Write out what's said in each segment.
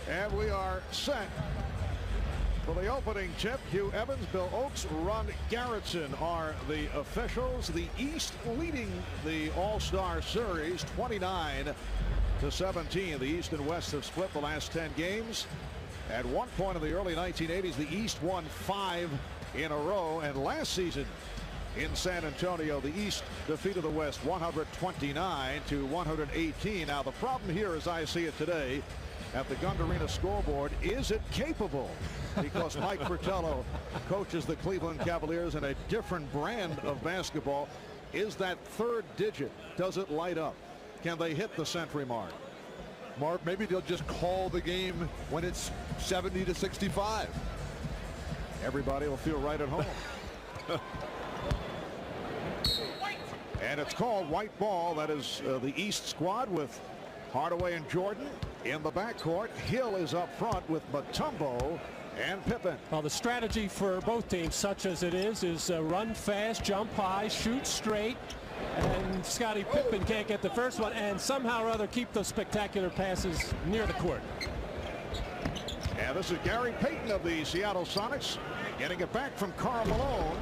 And we are set for the opening tip. Hugh Evans, Bill Oakes, Ron Garrettson are the officials. The East leading the All-Star Series 29-17. The East and West have split the last 10 games. At one point in the early 1980s, the East won 5 in a row. And last season in San Antonio, the East defeated the West 129-118. Now, the problem here, as I see it today, at the Gund Arena scoreboard, is it capable? Because Mike Fratello coaches the Cleveland Cavaliers in a different brand of basketball. Is that third digit, does it light up? Can they hit the century mark? Mark, maybe they'll just call the game when it's 70-65. Everybody will feel right at home. And it's called white ball. That is the East squad with Hardaway and Jordan in the backcourt. Hill is up front with Mutombo and Pippen. Well, the strategy for both teams, such as it is run fast, jump high, shoot straight. And Scottie Pippen can't get the first one, and somehow or other keep those spectacular passes near the court. And this is Gary Payton of the Seattle Sonics getting it back from Karl Malone.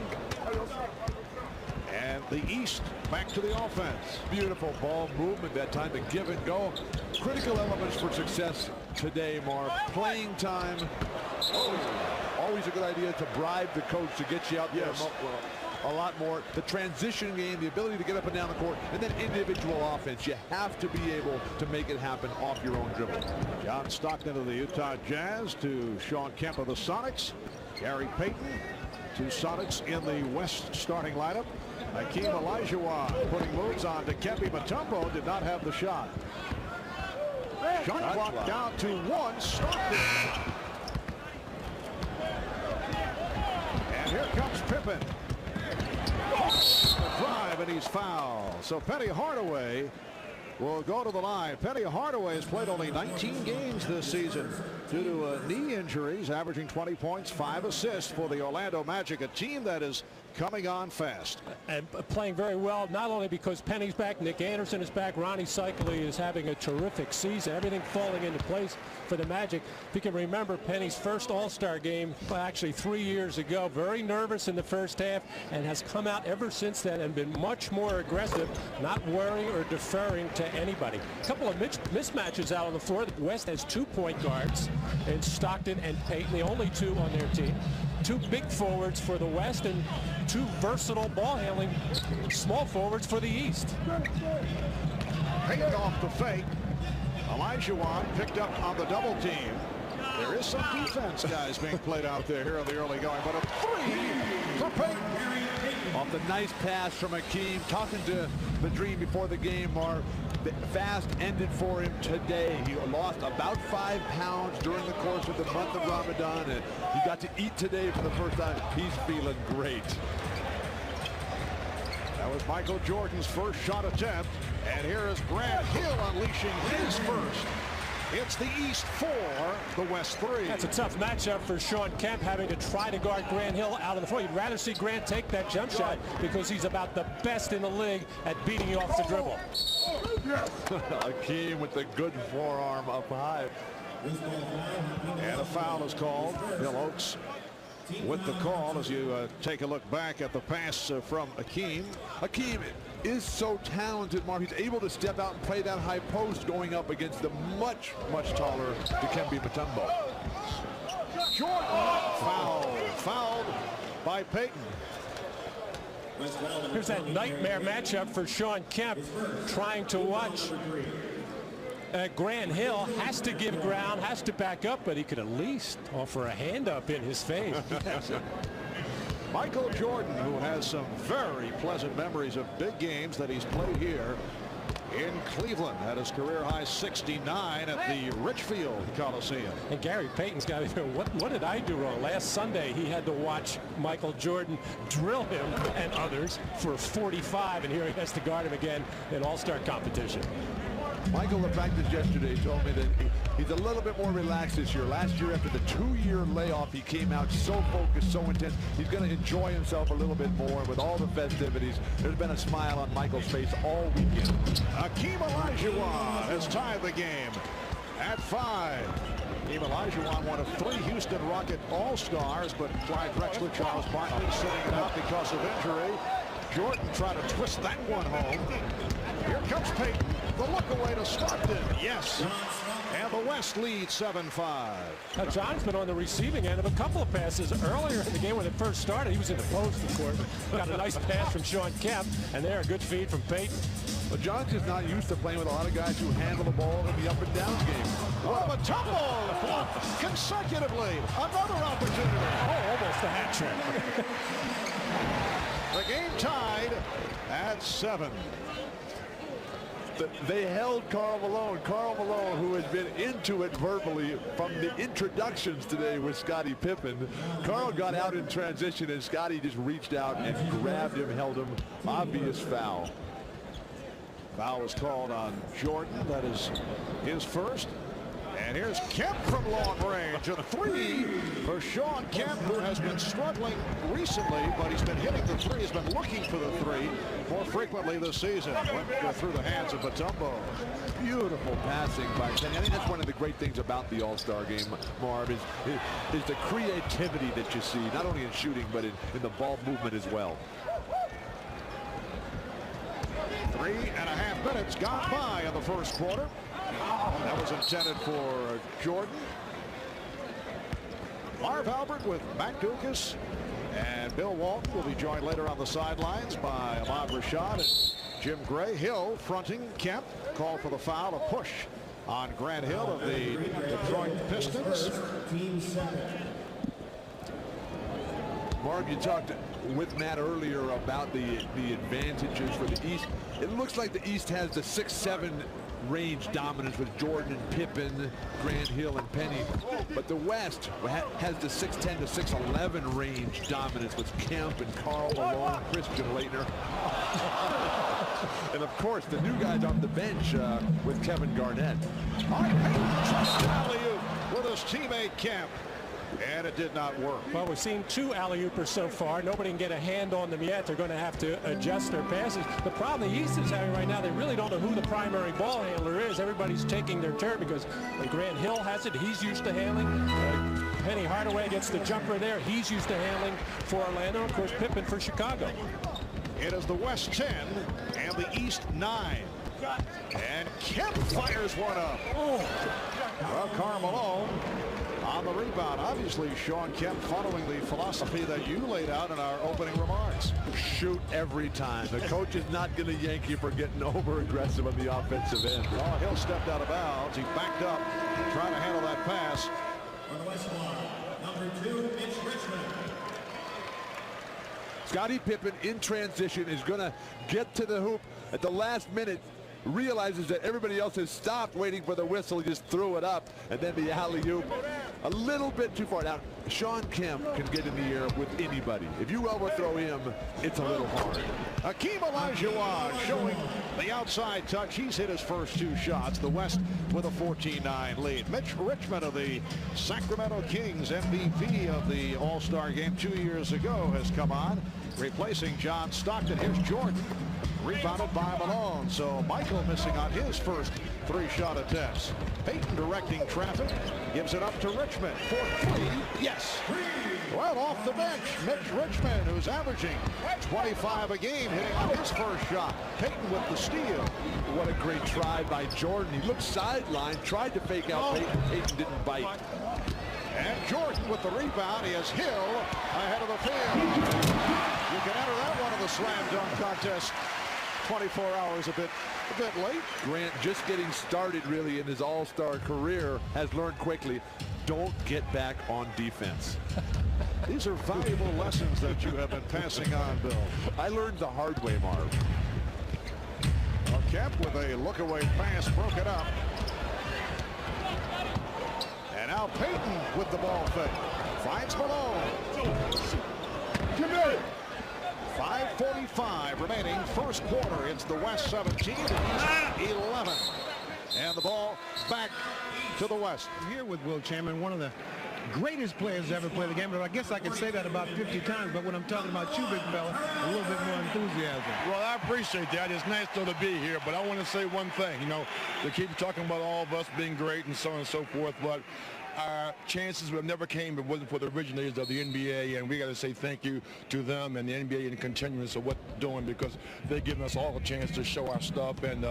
And the East back to the offense. Beautiful ball movement that time, to give and go. Critical elements for success today, Mark. Playing time. Always a good idea to bribe the coach to get you out there a lot more. The transition game, the ability to get up and down the court, and then individual offense. You have to be able to make it happen off your own dribble. John Stockton of the Utah Jazz to Sean Kemp of the Sonics. Gary Payton to Sonics in the West starting lineup. Hakeem Olajuwon putting moves on to Kempe. Mutombo did not have the shot. Shot clock down to 1. Stockton. And here comes Pippen. The drive, and he's fouled. So Penny Hardaway will go to the line. Penny Hardaway has played only 19 games this season due to knee injuries, averaging 20 points, 5 assists for the Orlando Magic, a team that is coming on fast. And playing very well, not only because Penny's back, Nick Anderson is back, Ronnie Cycli is having a terrific season, everything falling into place for the Magic. If you can remember Penny's first All-Star game, well, actually 3 years ago, very nervous in the first half, and has come out ever since then and been much more aggressive, not worrying or deferring to anybody. A couple of mismatches out on the floor. The West has 2 point guards in Stockton and Payton, the only 2 on their team. 2 big forwards for the West and 2 versatile ball-handling small forwards for the East. Payton off the fake. Olajuwon picked up on the double team. There is some defense, guys, being played out there here in the early going, but a 3 for Payton. Off the nice pass from Hakeem. Talking to the Dream before the game, Mark. The fast ended for him today. He lost about 5 pounds during the course of the month of Ramadan, and he got to eat today for the first time. He's feeling great. That was Michael Jordan's first shot attempt, and here is Grant Hill unleashing his first. It's the East 4, the West 3. That's a tough matchup for Sean Kemp, having to try to guard Grant Hill out of the floor. You'd rather see Grant take that jump shot because he's about the best in the league at beating you off the dribble. Hakeem with the good forearm up high. And a foul is called. Bill Oakes with the call as you take a look back at the pass from Hakeem. Hakeem is so talented, Mark. He's able to step out and play that high post going up against the much taller Dikembe Mutombo. Jordan fouled by Payton. Here's that nightmare matchup for Sean Kemp, trying to watch Grant Hill. Has to give ground, has to back up, but he could at least offer a hand up in his face. Michael Jordan, who has some very pleasant memories of big games that he's played here in Cleveland, had his career high 69 at the Richfield Coliseum. And Gary Payton's got to know, what did I do wrong? Last Sunday he had to watch Michael Jordan drill him and others for 45, and here he has to guard him again in All-Star competition. Michael, the practice yesterday, told me that he's a little bit more relaxed this year. Last year, after the 2-year layoff, he came out so focused, so intense. He's going to enjoy himself a little bit more with all the festivities. There's been a smile on Michael's face all weekend. Hakeem Olajuwon has tied the game. at 5. Team Olajuwon, one of 3 Houston Rocket All-Stars, but Clyde Drexler, Charles Barkley sitting it out because of injury. Jordan trying to twist that one home. Here comes Payton. The look away to Stockton. Yes. And the West leads 7-5. Now, John's been on the receiving end of a couple of passes earlier in the game when it first started. He was in the post, of course. Got a nice pass from Sean Kemp, and there, a good feed from Payton. Well, John's just not used to playing with a lot of guys who handle the ball in the up and down game. What a tumble! Consecutively, another opportunity. Oh, almost a hat trick. The game tied at 7. They held Karl Malone. Karl Malone, who has been into it verbally from the introductions today with Scottie Pippen. Karl got out in transition, and Scottie just reached out and grabbed him, held him. Obvious foul. Foul was called on Jordan. That is his first. And here's Kemp from long range. A 3 for Sean Kemp, who has been struggling recently, but he's been hitting the 3. He's been looking for the 3 more frequently this season. Went through the hands of Mutombo. Beautiful passing by Penny. I think that's one of the great things about the All-Star game, Marv, is the creativity that you see, not only in shooting, but in the ball movement as well. 3.5 minutes gone by in the first quarter. That was intended for Jordan. Marv Albert with Matt Dukas, and Bill Walton will be joined later on the sidelines by Ahmad Rashad and Jim Gray. Hill fronting Kemp. Call for the foul, a push on Grant Hill of the Detroit Pistons. Marv, you talked with Matt earlier about the advantages for the East. It looks like the East has the 6-7 range dominance with Jordan and Pippen, Grant Hill and Penny, but the West has the 6'10 to 6'11 range dominance with Kemp and Karl Malone, Christian Laettner, and of course the new guys on the bench with Kevin Garnett. Alley-oop with his teammate Kemp. And it did not work. Well, we've seen 2 alley-oopers so far. Nobody can get a hand on them yet. They're going to have to adjust their passes. The problem the East is having right now, they really don't know who the primary ball handler is. Everybody's taking their turn because Grant Hill has it. He's used to handling. Penny Hardaway gets the jumper there. He's used to handling for Orlando. Of course, Pippen for Chicago. It is the West 10 and the East 9. And Kemp fires one up. Oh. Well, Karl Malone on the rebound. Obviously, Sean Kemp following the philosophy that you laid out in our opening remarks. Shoot every time. The coach is not going to yank you for getting over-aggressive on the offensive end. Oh, Hill stepped out of bounds. He backed up, trying to handle that pass. On the West line, number 2, Mitch Richmond. Scottie Pippen in transition is going to get to the hoop at the last minute. Realizes that everybody else has stopped waiting for the whistle. He just threw it up, and then the alley-oop a little bit too far. Now, Sean Kemp can get in the air with anybody. If you overthrow him, it's a little hard. Hakeem Olajuwon showing the outside touch. He's hit his first 2 shots. The West with a 14-9 lead. Mitch Richmond of the Sacramento Kings, MVP of the All-Star game 2 years ago, has come on, replacing John Stockton. Here's Jordan. Rebounded by Malone, so Michael missing on his first 3-shot attempts. Payton directing traffic, gives it up to Richmond for 3. Yes. Well, off the bench, Mitch Richmond, who's averaging 25 a game, hitting on his first shot. Payton with the steal. What a great try by Jordan. He looked sideline, tried to fake out Payton. Payton didn't bite. And Jordan with the rebound. He has Hill ahead of the field. You can enter that one in the slam dunk contest. 24 hours a bit late. Grant, just getting started really in his all-star career, has learned quickly, don't get back on defense. These are valuable lessons that you have been passing on, Bill. I learned the hard way, Marv. Well, Kemp with a look-away pass, broke it up. And now Payton with the ball fake. Finds Malone. Come here. 5:45 remaining, first quarter. It's the West 17, the East 11. And the ball back to the West. Here with Will Chamberlain, one of the greatest players to ever play the game. But I guess I can say that about 50 times. But when I'm talking about you, big fella, a little bit more enthusiasm. Well, I appreciate that. It's nice though to be here. But I want to say one thing. You know, they keep talking about all of us being great and so on and so forth. But our chances would have never came if it wasn't for the originators of the NBA, and we got to say thank you to them and the NBA and the continuance of what they're doing, because they're giving us all a chance to show our stuff and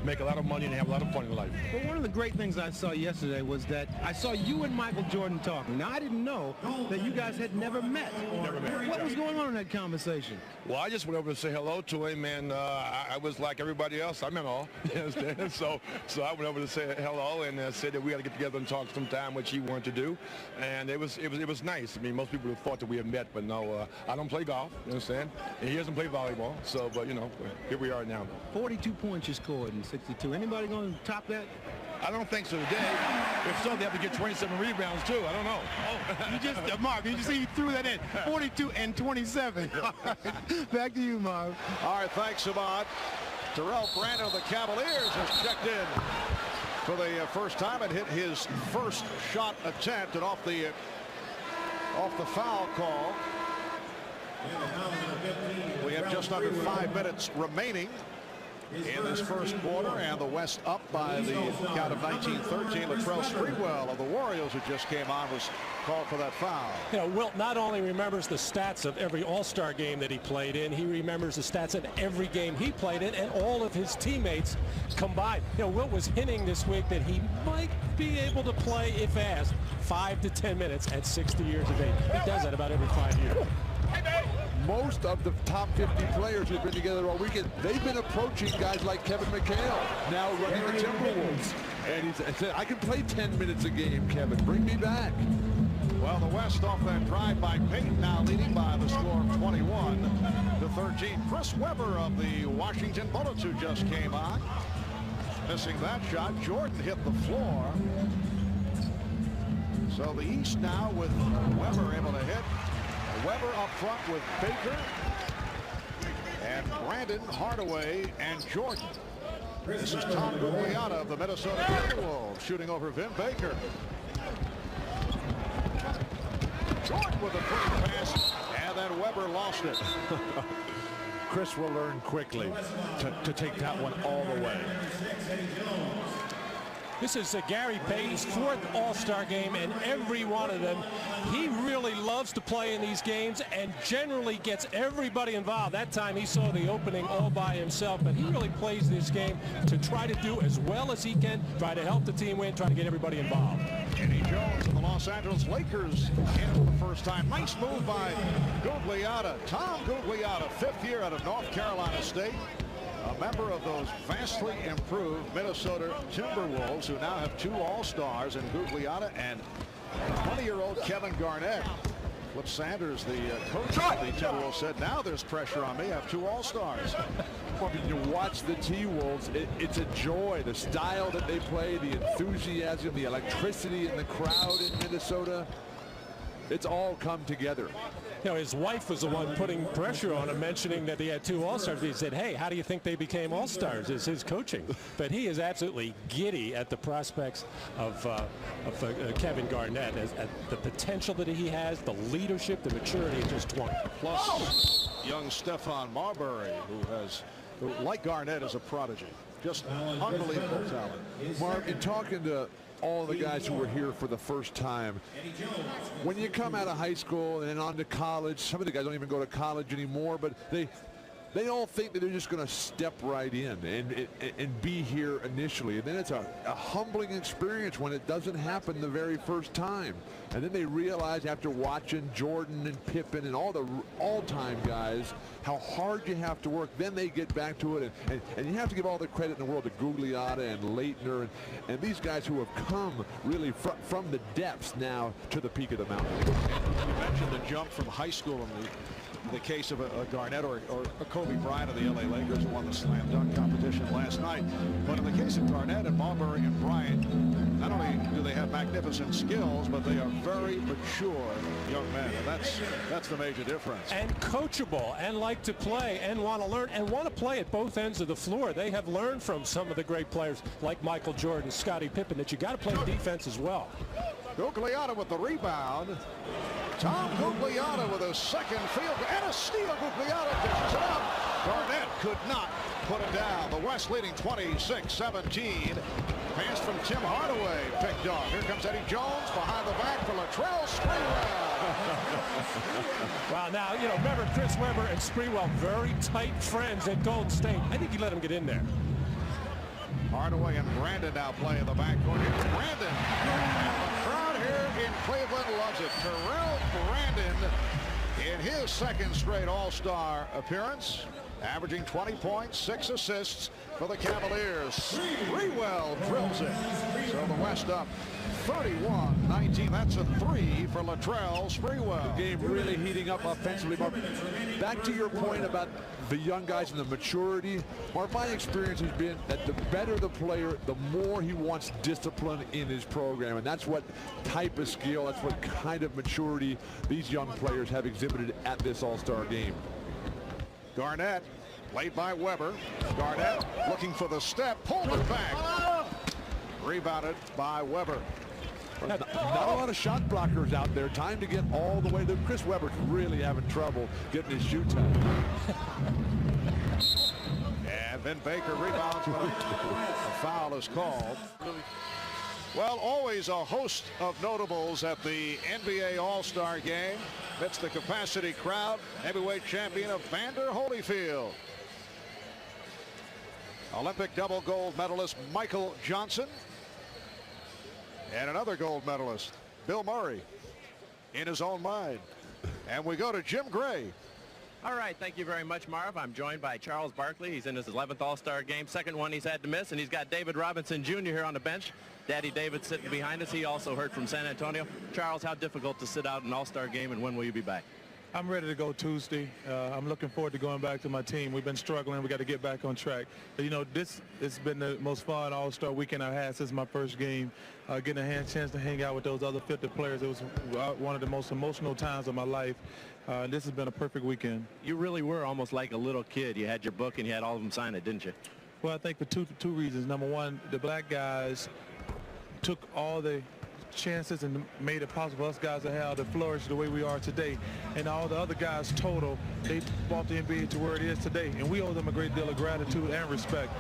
make a lot of money and have a lot of fun in life. Well, one of the great things I saw yesterday was that I saw you and Michael Jordan talking. Now, I didn't know that you guys had never met. Never met. What was going on in that conversation? Well, I just went over to say hello to him, and I was like everybody else. I meant all. You understand? So I went over to say hello and said that we got to get together and talk sometime, which he wanted to do, and it was nice. I mean, most people would have thought that we have met, but no, I don't play golf. You understand? And he doesn't play volleyball. So, but you know, here we are now. 42 points you scored in 62. Anybody going to top that? I don't think so today. If so, they have to get 27 rebounds too. I don't know. Oh, you just, Marv, you just see you threw that in. 42 and 27. Back to you, Marv. All right, thanks, Ahmad. Terrell Brandon of the Cavaliers has checked in for the first time and hit his first shot attempt and off the foul call. We have just under 5 minutes remaining in this first quarter, and the West up by the count of 19-13. Latrell Sprewell of the Warriors, who just came on, was called for that foul. You know, Wilt not only remembers the stats of every All-Star game that he played in, he remembers the stats of every game he played in and all of his teammates combined. You know, Wilt was hinting this week that he might be able to play, if asked, 5 to 10 minutes at 60 years of age. He does that about every 5 years. Most of the top 50 players who've been together all weekend, they've been approaching guys like Kevin McHale, now running the Timberwolves. And he said, I can play 10 minutes a game, Kevin. Bring me back. Well, the West off that drive by Payton, now leading by the score of 21-13. Chris Webber of the Washington Bullets, who just came on, missing that shot. Jordan hit the floor. So the East now with Webber able to hit. Weber up front with Baker and Brandon, Hardaway, and Jordan. This is Tom Gugliotta of the Minnesota Timberwolves shooting over Vin Baker. Jordan with a quick pass, and then Weber lost it. Chris will learn quickly to take that one all the way. This is Gary Payton's 4th All-Star game, and every one of them, he really loves to play in these games and generally gets everybody involved. That time he saw the opening all by himself, but he really plays this game to try to do as well as he can, try to help the team win, try to get everybody involved. Eddie Jones of the Los Angeles Lakers in for the first time. Nice move by Gugliotta. Tom Gugliotta, 5th year out of North Carolina State. A member of those vastly improved Minnesota Timberwolves, who now have 2 All-Stars in Gugliotta and 20-year-old Kevin Garnett. Flip Sanders, the coach of the Timberwolves, said, now there's pressure on me. I have 2 All-Stars. Well, you watch the T-Wolves, it's a joy. The style that they play, the enthusiasm, the electricity in the crowd in Minnesota. It's all come together. You know, his wife was the one putting pressure on him, mentioning that he had 2 All-Stars. He said, hey, how do you think they became All-Stars? Is his coaching. But he is absolutely giddy at the prospects of Kevin Garnett, at the potential that he has, the leadership, the maturity at just 20. Plus young Stephon Marbury, who like Garnett, is a prodigy. Just unbelievable talent. Mark, in talking to all the guys who were here for the first time, when you come out of high school and on to college, some of the guys don't even go to college anymore, but they all think that they're just going to step right in and be here initially. And then it's a humbling experience when it doesn't happen the very first time. And then they realize, after watching Jordan and Pippen and all the all-time guys, how hard you have to work. Then they get back to it. And you have to give all the credit in the world to Gugliotta and Leitner and these guys who have come really from the depths now to the peak of the mountain. You mentioned the jump from high school in the case of a Garnett or a Kobe Bryant of the LA Lakers, who won the slam dunk competition last night. But in the case of Garnett and Marbury and Bryant, not only do they have magnificent skills, but they are very mature young men, and that's the major difference. And coachable, and like to play, and want to learn, and want to play at both ends of the floor. They have learned from some of the great players like Michael Jordan, Scottie Pippen, that you got to play defense as well. Gugliotta with the rebound. Tom Gugliotta with a second field and a steal. Gugliotta dishes it up. Garnett could not put it down. The West leading 26-17. Pass from Tim Hardaway picked off. Here comes Eddie Jones behind the back for Latrell Sprewell. Wow, now, you know, remember Chris Webber and Sprewell, very tight friends at Golden State. I think he let him get in there. Hardaway and Brandon now play in the backcourt. Here's Brandon. And the crowd here in Cleveland loves it. Terrell Brandon in his second straight All-Star appearance, averaging 20 points, 6 assists for the Cavaliers. Sprewell drills it. So the West up 31-19. That's a 3 for Latrell Sprewell. The game really heating up offensively. Mark, back to your point about the young guys and the maturity. Mark, my experience has been that the better the player, the more he wants discipline in his program. And that's what type of skill, that's what kind of maturity these young players have exhibited at this All-Star game. Garnett, played by Webber. Garnett looking for the step, pulled it back. Rebounded by Webber. Not a lot of shot blockers out there. Time to get all the way there. Chris Webber's really having trouble getting his shoot time. And then Baker rebounds, but a foul is called. Well, always a host of notables at the NBA All-Star Game. That's the capacity crowd. Heavyweight champion Evander Holyfield. Olympic double gold medalist Michael Johnson. And another gold medalist, Bill Murray, in his own mind. And we go to Jim Gray. All right, thank you very much, Marv. I'm joined by Charles Barkley. He's in his 11th All-Star game, second one he's had to miss, and he's got David Robinson Jr. here on the bench. Daddy David sitting behind us. He also heard from San Antonio. Charles, how difficult to sit out an All-Star game, and when will you be back? I'm ready to go Tuesday. I'm looking forward to going back to my team. We've been struggling. We got to get back on track. But, you know, this has been the most fun All-Star weekend I've had since my first game. Getting a chance to hang out with those other 50 players. It was one of the most emotional times of my life. This has been a perfect weekend. You really were almost like a little kid. You had your book and you had all of them sign it, didn't you? Well, I think for two reasons. Number one, the black guys took all the chances and made it possible for us guys to have to flourish the way we are today. And all the other guys total, they brought the NBA to where it is today. And we owe them a great deal of gratitude and respect.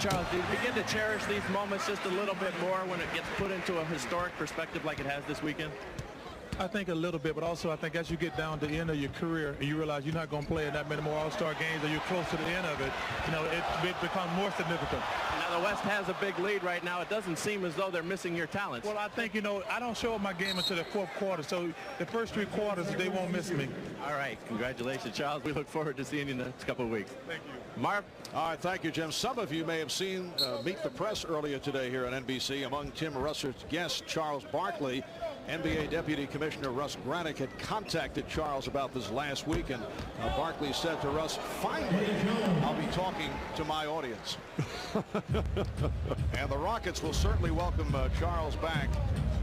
Charles, do you begin to cherish these moments just a little bit more when it gets put into a historic perspective like it has this weekend? I think a little bit, but also I think as you get down to the end of your career and you realize you're not going to play in that many more All-Star games or you're close to the end of it, you know, it becomes more significant. Now, the West has a big lead right now. It doesn't seem as though they're missing your talents. Well, I think, you know, I don't show up my game until the fourth quarter, so the first 3 quarters, they won't miss me. All right. Congratulations, Charles. We look forward to seeing you in the next couple of weeks. Thank you. Marv? All right, thank you, Jim. Some of you may have seen Meet the Press earlier today here on NBC. Among Tim Russell's guests, Charles Barkley. NBA Deputy Commissioner Russ Granick had contacted Charles about this last week, and Barkley said to Russ, finally, I'll be talking to my audience. And the Rockets will certainly welcome Charles back.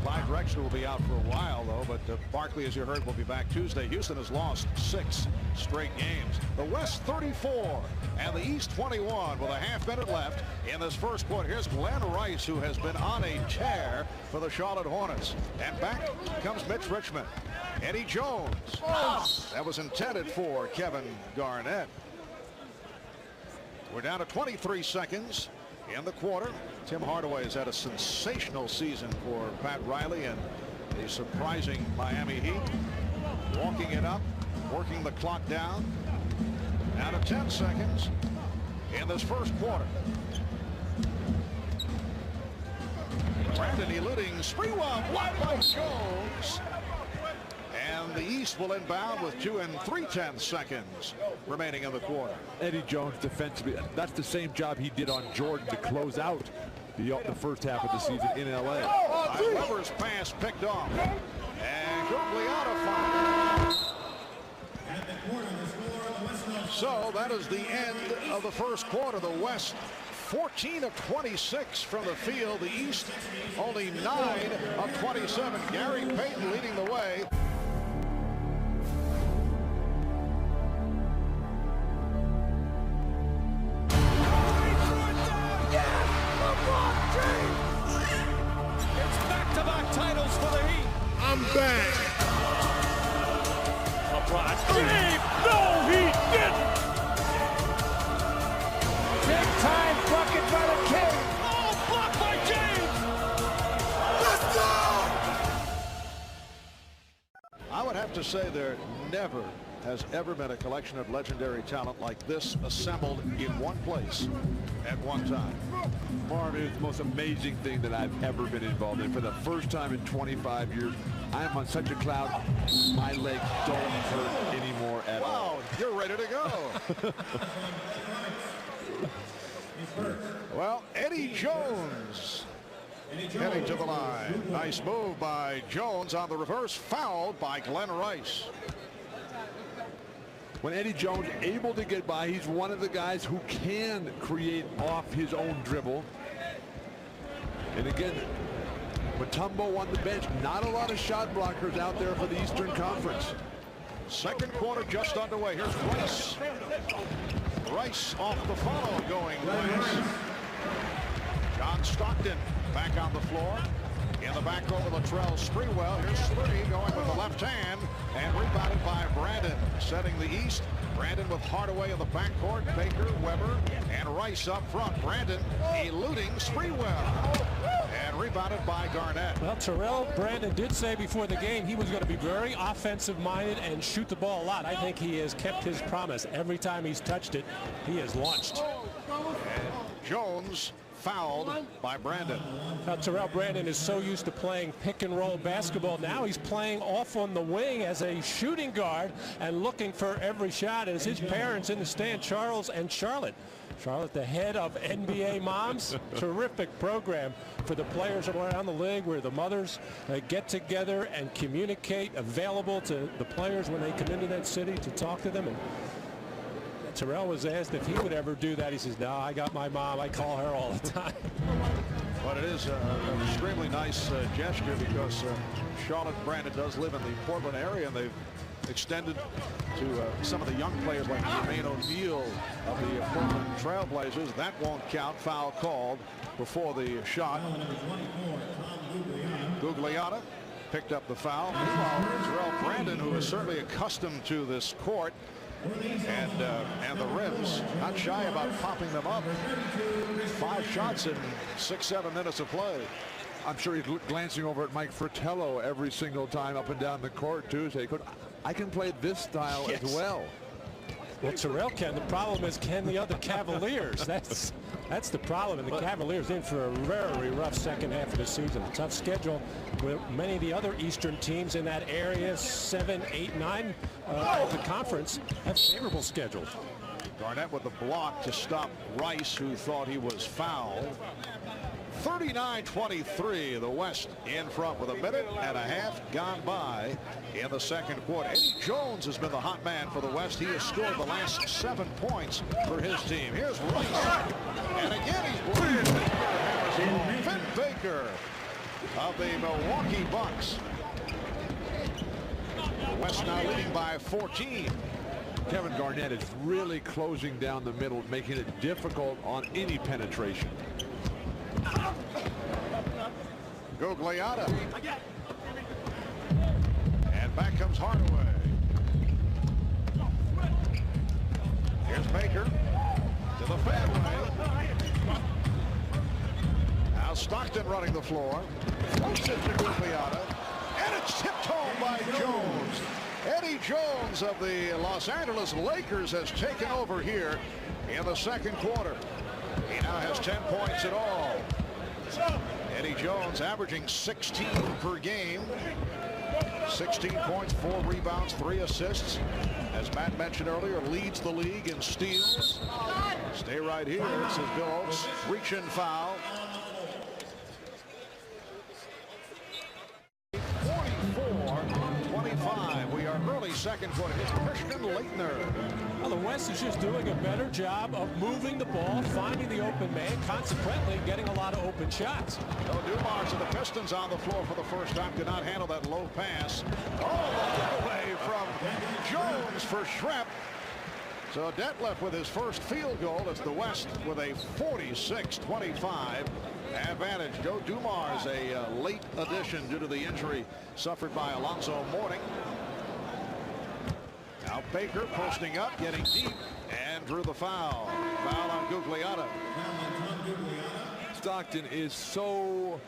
Clyde Drexler will be out for a while, though, but Barkley, as you heard, will be back Tuesday. Houston has lost 6 straight games. The West 34 and the East 21 with a half-minute left in this first quarter. Here's Glenn Rice, who has been on a tear for the Charlotte Hornets. And back comes Mitch Richmond. Eddie Jones. That was intended for Kevin Garnett. We're down to 23 seconds in the quarter. Tim Hardaway has had a sensational season for Pat Riley and the surprising Miami Heat. Walking it up, working the clock down. Down to 10 seconds in this first quarter. Brandon eluding Sprewell. Blocked by Jones. And the East will inbound with 2 3/10 seconds remaining in the quarter. Eddie Jones defensively, that's the same job he did on Jordan to close out the first half of the season in L.A. Weber's pass picked off. And Gugliotta finds. So that is the end of the first quarter. The West 14 of 26 from the field. The East only 9 of 27. Gary Payton leading the way. It's back-to-back titles for the I'm back. LeBron. Steve! No, he didn't! Big time bucket by the King. Oh, blocked by James! Let's go! I would have to say there never has ever been a collection of legendary talent like this assembled in one place at one time. Marv, it's the most amazing thing that I've ever been involved in. For the first time in 25 years, I am on such a cloud, my legs don't hurt anymore at all. Wow, you're ready to go. Well, Eddie Jones heading to the line. Nice move by Jones on the reverse, fouled by Glenn Rice. When Eddie Jones able to get by, he's one of the guys who can create off his own dribble. And again, Mutombo on the bench, not a lot of shot blockers out there for the Eastern Conference. Second quarter just underway. Here's Rice. Rice off the follow going Rice. John Stockton back on the floor. In the back row with Latrell Sprewell. Here's Slurry going with the left hand and rebounded by Brandon. Setting the East. Brandon with Hardaway in the backcourt. Baker, Weber, and Rice up front. Brandon eluding Sprewell. And rebounded by Garnett. Well, Terrell Brandon did say before the game he was going to be very offensive-minded and shoot the ball a lot. I think he has kept his promise. Every time he's touched it, he has launched. And Jones fouled by Brandon. Now, Terrell Brandon is so used to playing pick and roll basketball. Now he's playing off on the wing as a shooting guard and looking for every shot as his parents in the stand, Charles and Charlotte. Charlotte, the head of NBA Moms. Terrific program for the players around the league where the mothers get together and communicate, available to the players when they come into that city to talk to them. And Terrell was asked if he would ever do that. He says, no, I got my mom. I call her all the time. But it is an extremely nice gesture because Charlotte Brandon does live in the Portland area, and they've extended to some of the young players like Jermaine O'Neal of the Portland Trailblazers. That won't count. Foul called before the shot. Gugliotta picked up the foul. Meanwhile, Terrell Brandon, who is certainly accustomed to this court and the rims, not shy about popping them up. 5 shots in 6-7 minutes of play. I'm sure he's glancing over at Mike Fratello every single time up and down the court too. Say, I can play this style as well. Well, Terrell can. The problem is, can the other Cavaliers? That's the problem. And the Cavaliers in for a very rough second half of the season. A tough schedule with many of the other Eastern teams in that area, 7, 8, 9 of the conference, have favorable schedules. Garnett with the block to stop Rice, who thought he was fouled. 39-23, the West in front with 1.5 minutes gone by in the second quarter. Eddie Jones has been the hot man for the West. He has scored the last 7 points for his team. Here's Rice, and again he's blocked. Finn Baker of the Milwaukee Bucks. The West now leading by 14. Kevin Garnett is really closing down the middle, making it difficult on any penetration. Gugliotta. And back comes Hardaway. Here's Baker to the fairway. Now Stockton running the floor. Floats it to Gugliotta. And it's tipped home by Jones. Eddie Jones of the Los Angeles Lakers has taken over here in the second quarter. He now has 10 points in all. Eddie Jones averaging 16 per game. 16 points, 4 rebounds, 3 assists. As Matt mentioned earlier, leads the league in steals. Stay right here. This is Bill Oakes. Reach and foul. 44-25. We are early second quarter. Here's Christian Laettner. Well, the West is just doing a better job of moving the ball, finding the open man, consequently getting a lot of open shots. No, Dumars and the Pistons on the floor for the first time could not handle that low pass. Oh, the away from Jones for Schrempf. So Detlef with his first field goal. It's the West with a 46-25 advantage. Joe Dumars, a late addition due to the injury suffered by Alonzo Mourning. Now Baker posting up, getting deep, and drew the foul. Foul on Gugliotta. Stockton is so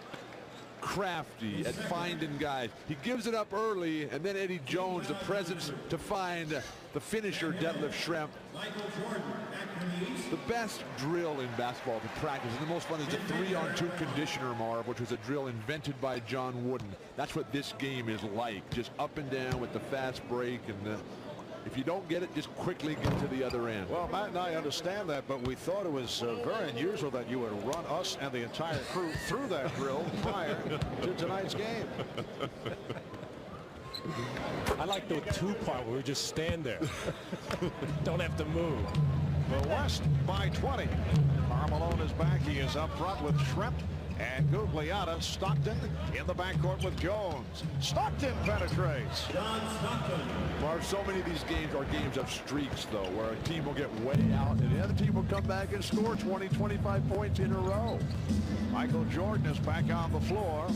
crafty at finding guys. He gives it up early, and then Eddie Jones, the presence to find the finisher, Detlef Schrempf. The best drill in basketball to practice, and the most fun, is the 3-on-2 conditioner, Marv, which was a drill invented by John Wooden. That's what this game is like, just up and down with the fast break, and if you don't get it, just quickly get to the other end. Well, Matt and I understand that, but we thought it was very unusual that you would run us and the entire crew through that drill prior to tonight's game. I like the two-part where we just stand there. Don't have to move. The West by 20. Carmelone is back. He is up front with Schrempf and Gugliotta. Stockton in the backcourt with Jones. Stockton penetrates. John Stockton. Marv, so many of these games are games of streaks, though, where a team will get way out and the other team will come back and score 20, 25 points in a row. Michael Jordan is back on the floor.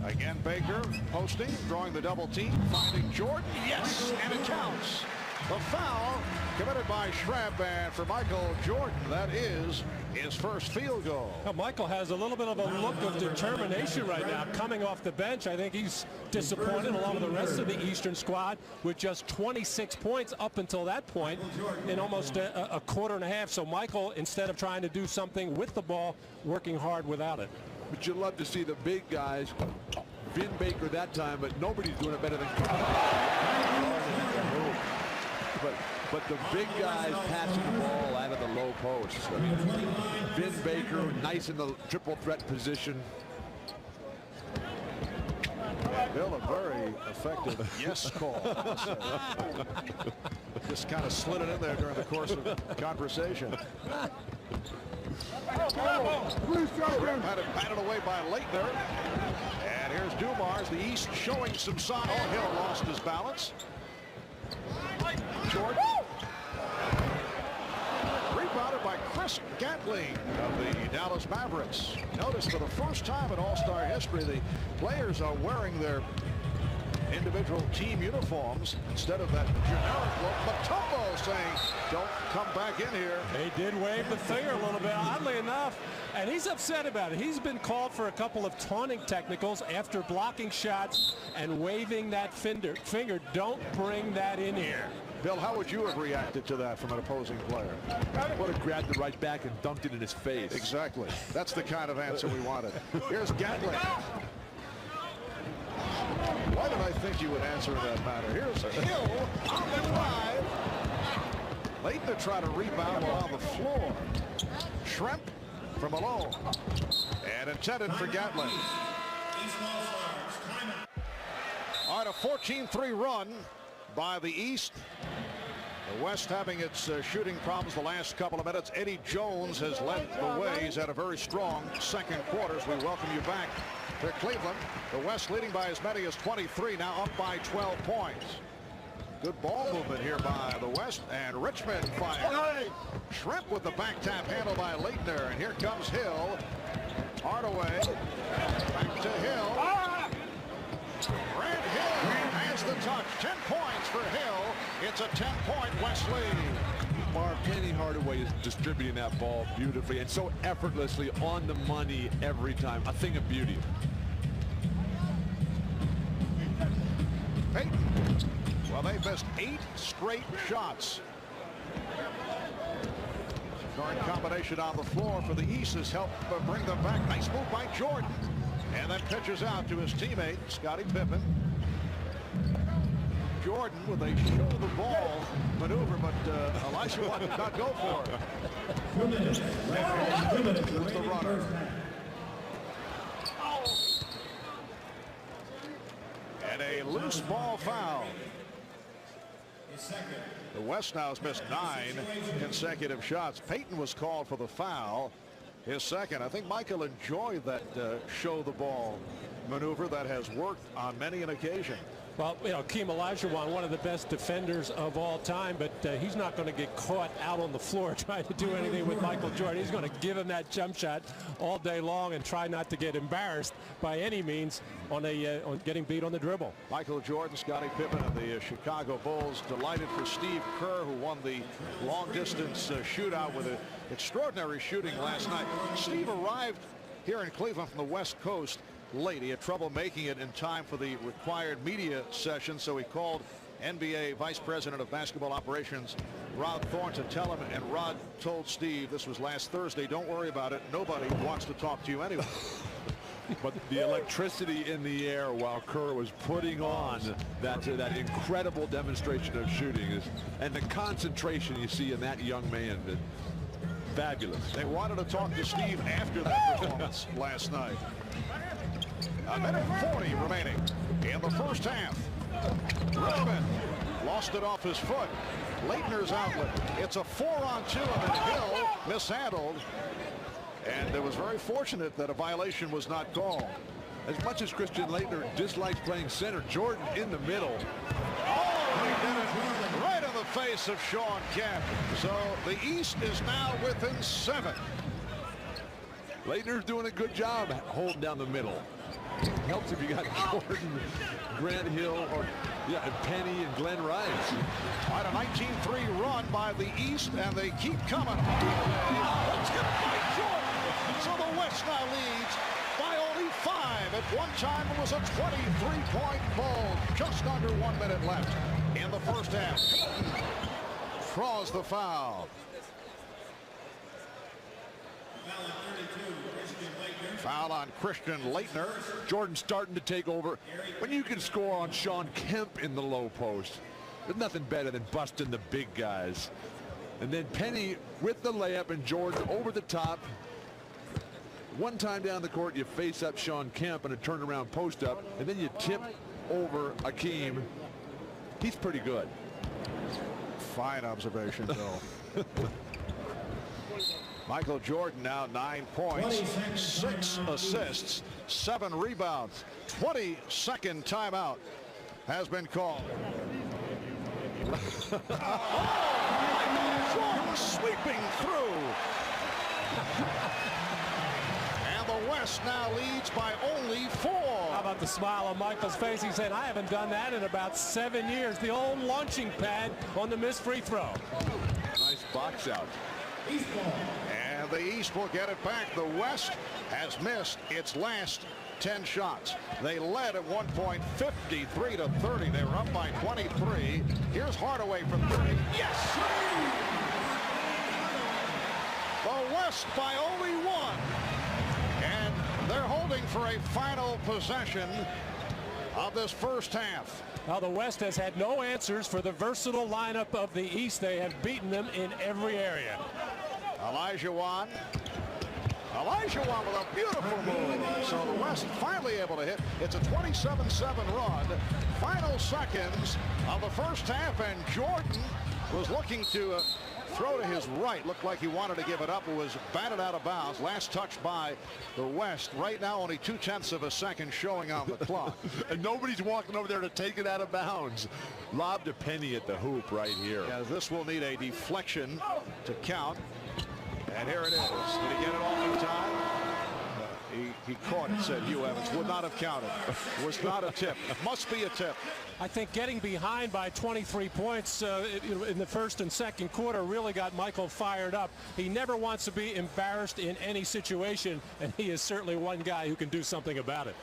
Again, Baker posting, drawing the double team, finding Jordan. Yes, and it counts. The foul committed by Schrempf, and for Michael Jordan, that is his first field goal. Now, Michael has a little bit of a look of determination right now coming off the bench. I think he's disappointed along with the rest of the Eastern squad with just 26 points up until that point in almost a quarter and a half. So Michael, instead of trying to do something with the ball, working hard without it. But you love to see the big guys. Vin Baker that time, but nobody's doing it better than but the big guys passing the ball out of the low post. I mean, Vin Baker, nice in the triple threat position. Bill, a very effective yes call. Just kind of slid it in there during the course of conversation. Patted away by Leitner. And here's Dumars, the East showing some sign. Oh, Hill lost his balance. Jordan. Rebounded by Chris Gatling of the Dallas Mavericks. Notice for the first time in All-Star history, the players are wearing their individual team uniforms instead of that generic look. Mutombo saying, don't come back in here. They did wave the finger a little bit, oddly enough, and he's upset about it. He's been called for a couple of taunting technicals after blocking shots and waving that finger. Don't bring that in here. Bill, how would you have reacted to that from an opposing player? Would have grabbed it right back and dunked it in his face. Exactly. That's the kind of answer we wanted. Here's Gatling. Why did I think you would answer in that manner? Here's Hill on the drive. Leitner try to rebound while on the floor. Schrempf from Malone. And intended for Gatling. All right, a 14-3 run by the East. The West having its shooting problems the last couple of minutes. Eddie Jones has led the way. He's had a very strong second quarter. As we welcome you back to Cleveland. The West leading by as many as 23, now up by 12 points. Good ball movement here by the West, and Richmond fires. Schrempf with the back tap handle by Leitner, and here comes Hill. Hardaway, back to Hill. Grant Hill has the touch. 10 points for Hill. It's a 10-point West lead. Marv, Penny Hardaway is distributing that ball beautifully and so effortlessly on the money every time. A thing of beauty. Payton. Well, they've missed 8 straight shots. Current combination on the floor for the East has helped bring them back. Nice move by Jordan. And then pitches out to his teammate, Scottie Pippen. Jordan with a show the ball maneuver, but Elisha did not go for it. 2 minutes. Who's the runner? And a loose ball foul. The West now has missed 9 consecutive shots. Payton was called for the foul. His second. I think Michael enjoyed that show the ball maneuver that has worked on many an occasion. Well, you know, Keem Olajuwon, one of the best defenders of all time, but he's not going to get caught out on the floor trying to do anything with Michael Jordan. He's going to give him that jump shot all day long and try not to get embarrassed by any means on getting beat on the dribble. Michael Jordan, Scottie Pippen, and the Chicago Bulls. Delighted for Steve Kerr, who won the long-distance shootout with an extraordinary shooting last night. Steve arrived here in Cleveland from the West Coast late. He had trouble making it in time for the required media session, so he called NBA Vice President of Basketball Operations Rod Thorne to tell him, and Rod told Steve, this was last Thursday, don't worry about it, nobody wants to talk to you anyway. But the electricity in the air while Kerr was putting on that incredible demonstration of shooting and the concentration you see in that young man, fabulous. They wanted to talk to Steve after that performance last night. A minute 40 remaining in the first half. Richmond lost it off his foot. Leitner's outlet. It's a 4-on-2, and then Hill mishandled. And it was very fortunate that a violation was not called. As much as Christian Laettner dislikes playing center, Jordan in the middle. Oh, he did it right in the face of Shawn Kemp. So the East is now within 7. Leitner's doing a good job holding down the middle. Helps if you got Jordan, Grant Hill, or and Penny and Glenn Rice. Quite a 19-3 run by the East, and they keep coming. Let's get it by Jordan. So the West now leads by only 5. At one time, it was a 23-point ball. Just under 1 minute left in the first half. Draws the foul. Foul on Christian Laettner. Jordan starting to take over. When you can score on Shawn Kemp in the low post, there's nothing better than busting the big guys. And then Penny with the layup and Jordan over the top. One time down the court, you face up Shawn Kemp and a turnaround post up, and then you tip over Akeem. He's pretty good. Fine observation, Bill. Michael Jordan now 9 points, 6 assists, 7 rebounds. 22nd timeout has been called. Michael Jordan sweeping through. And the West now leads by only 4. How about the smile on Michael's face? He said, I haven't done that in about 7 years. The old launching pad on the missed free throw. Nice box out. And the East will get it back. The West has missed its last 10 shots. They led at one point 53-30. They were up by 23. Here's Hardaway from 30. Yes! The West by only 1. And they're holding for a final possession of this first half. Now the West has had no answers for the versatile lineup of the East. They have beaten them in every area. Olajuwon with a beautiful move. So the West finally able to hit. It's a 27-7 run. Final seconds of the first half, and Jordan was looking to throw to his right. Looked like he wanted to give it up. It was batted out of bounds. Last touch by the West. Right now only 0.2 of a second showing on the clock. And nobody's walking over there to take it out of bounds. Lobbed a Penny at the hoop right here. Yeah, this will need a deflection to count. And here it is. Did he get it off in time? He caught it, said Hugh Evans. Would not have counted. Was not a tip. Must be a tip. I think getting behind by 23 points in the first and second quarter really got Michael fired up. He never wants to be embarrassed in any situation, and he is certainly one guy who can do something about it.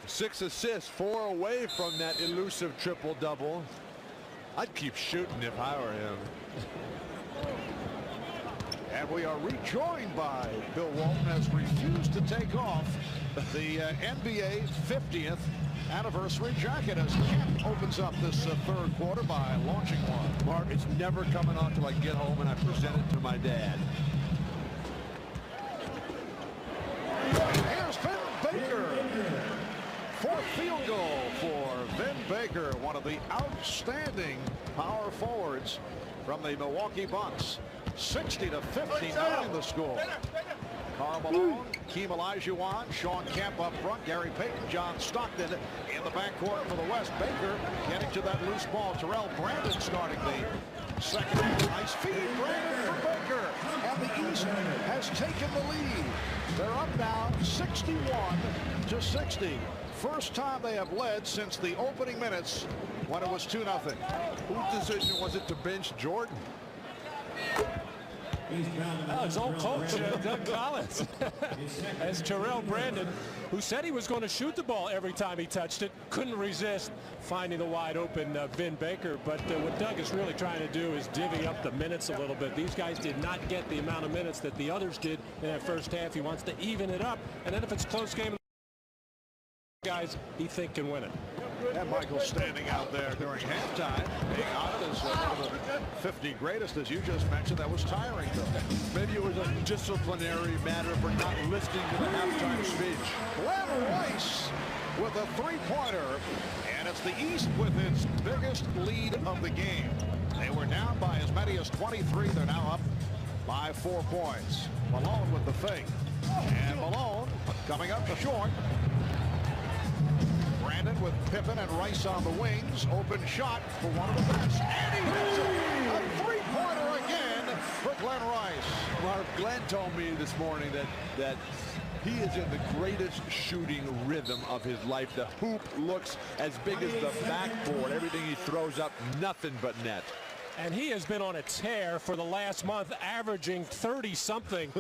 6 assists, 4 away from that elusive triple-double. I'd keep shooting if I were him. And we are rejoined by Bill Walton, has refused to take off the NBA 50th anniversary jacket as Kemp opens up this third quarter by launching one. Mark, it's never coming on until I get home and I present it to my dad. Here's Vin Baker. Fourth field goal for Vin Baker, one of the outstanding power forwards from the Milwaukee Bucks. 60-59 the score. Karl Malone Keem Olajuwon, Sean Kemp up front, Gary Payton, John Stockton in the backcourt for the West. Baker getting to that loose ball. Terrell Brandon starting the second. Nice feed, Brandon for Baker. And the East has taken the lead. They're up now 61-60. First time they have led since the opening minutes when it was 2-0. Whose decision was it to bench Jordan? His old coach, Doug Collins. As Terrell Brandon, who said he was going to shoot the ball every time he touched it, couldn't resist finding the wide open Vin Baker. But what Doug is really trying to do is divvy up the minutes a little bit. These guys did not get the amount of minutes that the others did in that first half. He wants to even it up. And then if it's a close game, guys he think can win it. And Michael standing out there during halftime, being honored as one of the 50 greatest, as you just mentioned. That was tiring, though. Maybe it was a disciplinary matter for not listening to the halftime speech. Glenn Rice with a three-pointer, and it's the East with its biggest lead of the game. They were down by as many as 23. They're now up by 4 points. Malone with the fake, and Malone coming up short. Brandon with Pippen and Rice on the wings. Open shot for one of the best. And he hits it. A three-pointer again for Glenn Rice. Mark, Glenn told me this morning that he is in the greatest shooting rhythm of his life. The hoop looks as big as the backboard. Everything he throws up, nothing but net. And he has been on a tear for the last month, averaging 30-something.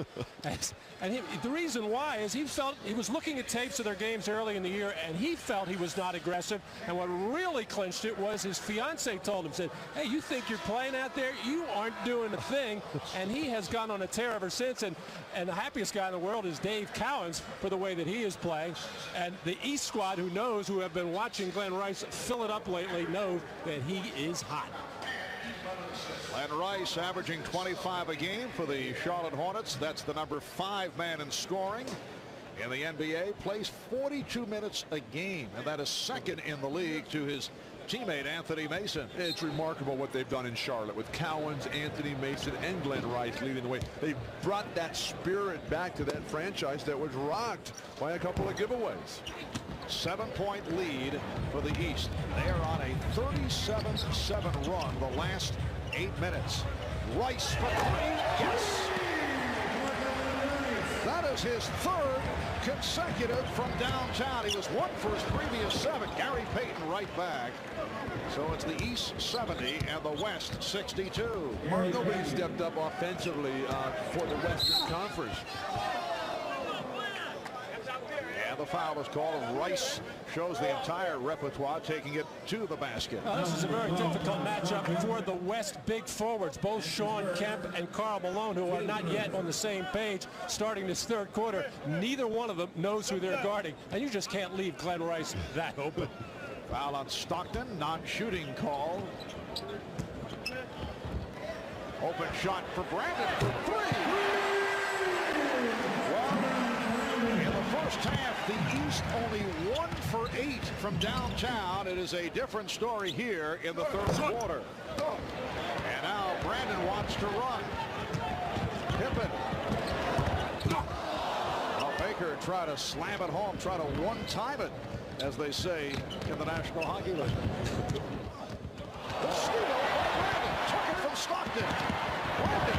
And the reason why is he felt he was looking at tapes of their games early in the year, and he felt he was not aggressive. And what really clinched it was his fiance told him, said, hey, you think you're playing out there? You aren't doing a thing. And he has gone on a tear ever since. And the happiest guy in the world is Dave Cowens for the way that he is playing. And the East squad, who have been watching Glenn Rice fill it up lately, know that he is hot. Glenn Rice averaging 25 a game for the Charlotte Hornets. That's the number 5 man in scoring in the NBA. Plays 42 minutes a game, and that is second in the league to his teammate Anthony Mason. It's remarkable what they've done in Charlotte with Cowens, Anthony Mason, and Glenn Rice leading the way. They've brought that spirit back to that franchise that was rocked by a couple of giveaways. 7-point lead for the East. They are on a 37-7 run the last 8 minutes. Rice for 3. Yes. That is his 3rd consecutive from downtown. He was 1 for his previous 7. Gary Payton right back. So it's the East 70 and the West 62. Mark, nobody stepped up offensively for the Western Conference. And the foul is called, and Rice shows the entire repertoire, taking it to the basket. This is a very difficult matchup for the West big forwards, both Sean Kemp and Karl Malone, who are not yet on the same page starting this third quarter. Neither one of them knows who they're guarding, and you just can't leave Glenn Rice that open. Foul on Stockton, non-shooting call. Open shot for Brandon for 3. In the first half, the East only 1 for 8 from downtown. It is a different story here in the third quarter. And now Brandon wants to run. Pippen. Well, Baker tried to slam it home, try to one-time it, as they say in the National Hockey League. The steal by Brandon. Took it from Stockton. Brandon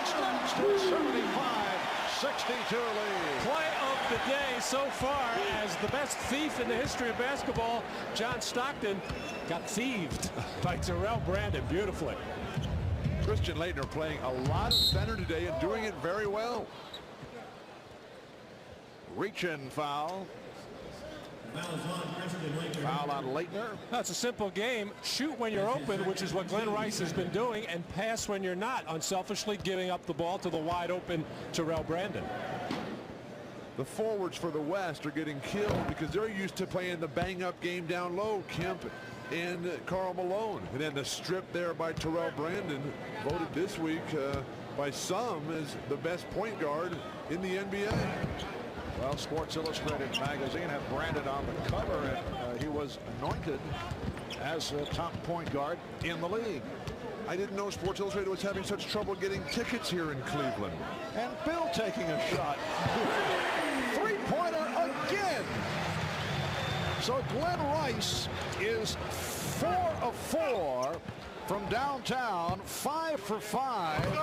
extends to a 75-62 lead. Play of the day so far, as the best thief in the history of basketball, John Stockton, got thieved by Terrell Brandon beautifully. Christian Laettner playing a lot of center today and doing it very well. Reach-in foul. Foul on Laettner. That's a simple game. Shoot when you're open, which is what Glenn Rice has been doing, and pass when you're not, unselfishly giving up the ball to the wide open Terrell Brandon. The forwards for the West are getting killed because they're used to playing the bang-up game down low. Kemp and Karl Malone. And then the strip there by Terrell Brandon, voted this week by some as the best point guard in the NBA. Well, Sports Illustrated magazine had Brandon on the cover, and he was anointed as a top point guard in the league. I didn't know Sports Illustrated was having such trouble getting tickets here in Cleveland. And Bill taking a shot. Three-pointer again. So Glenn Rice is 4 of 4 from downtown, 5 for 5.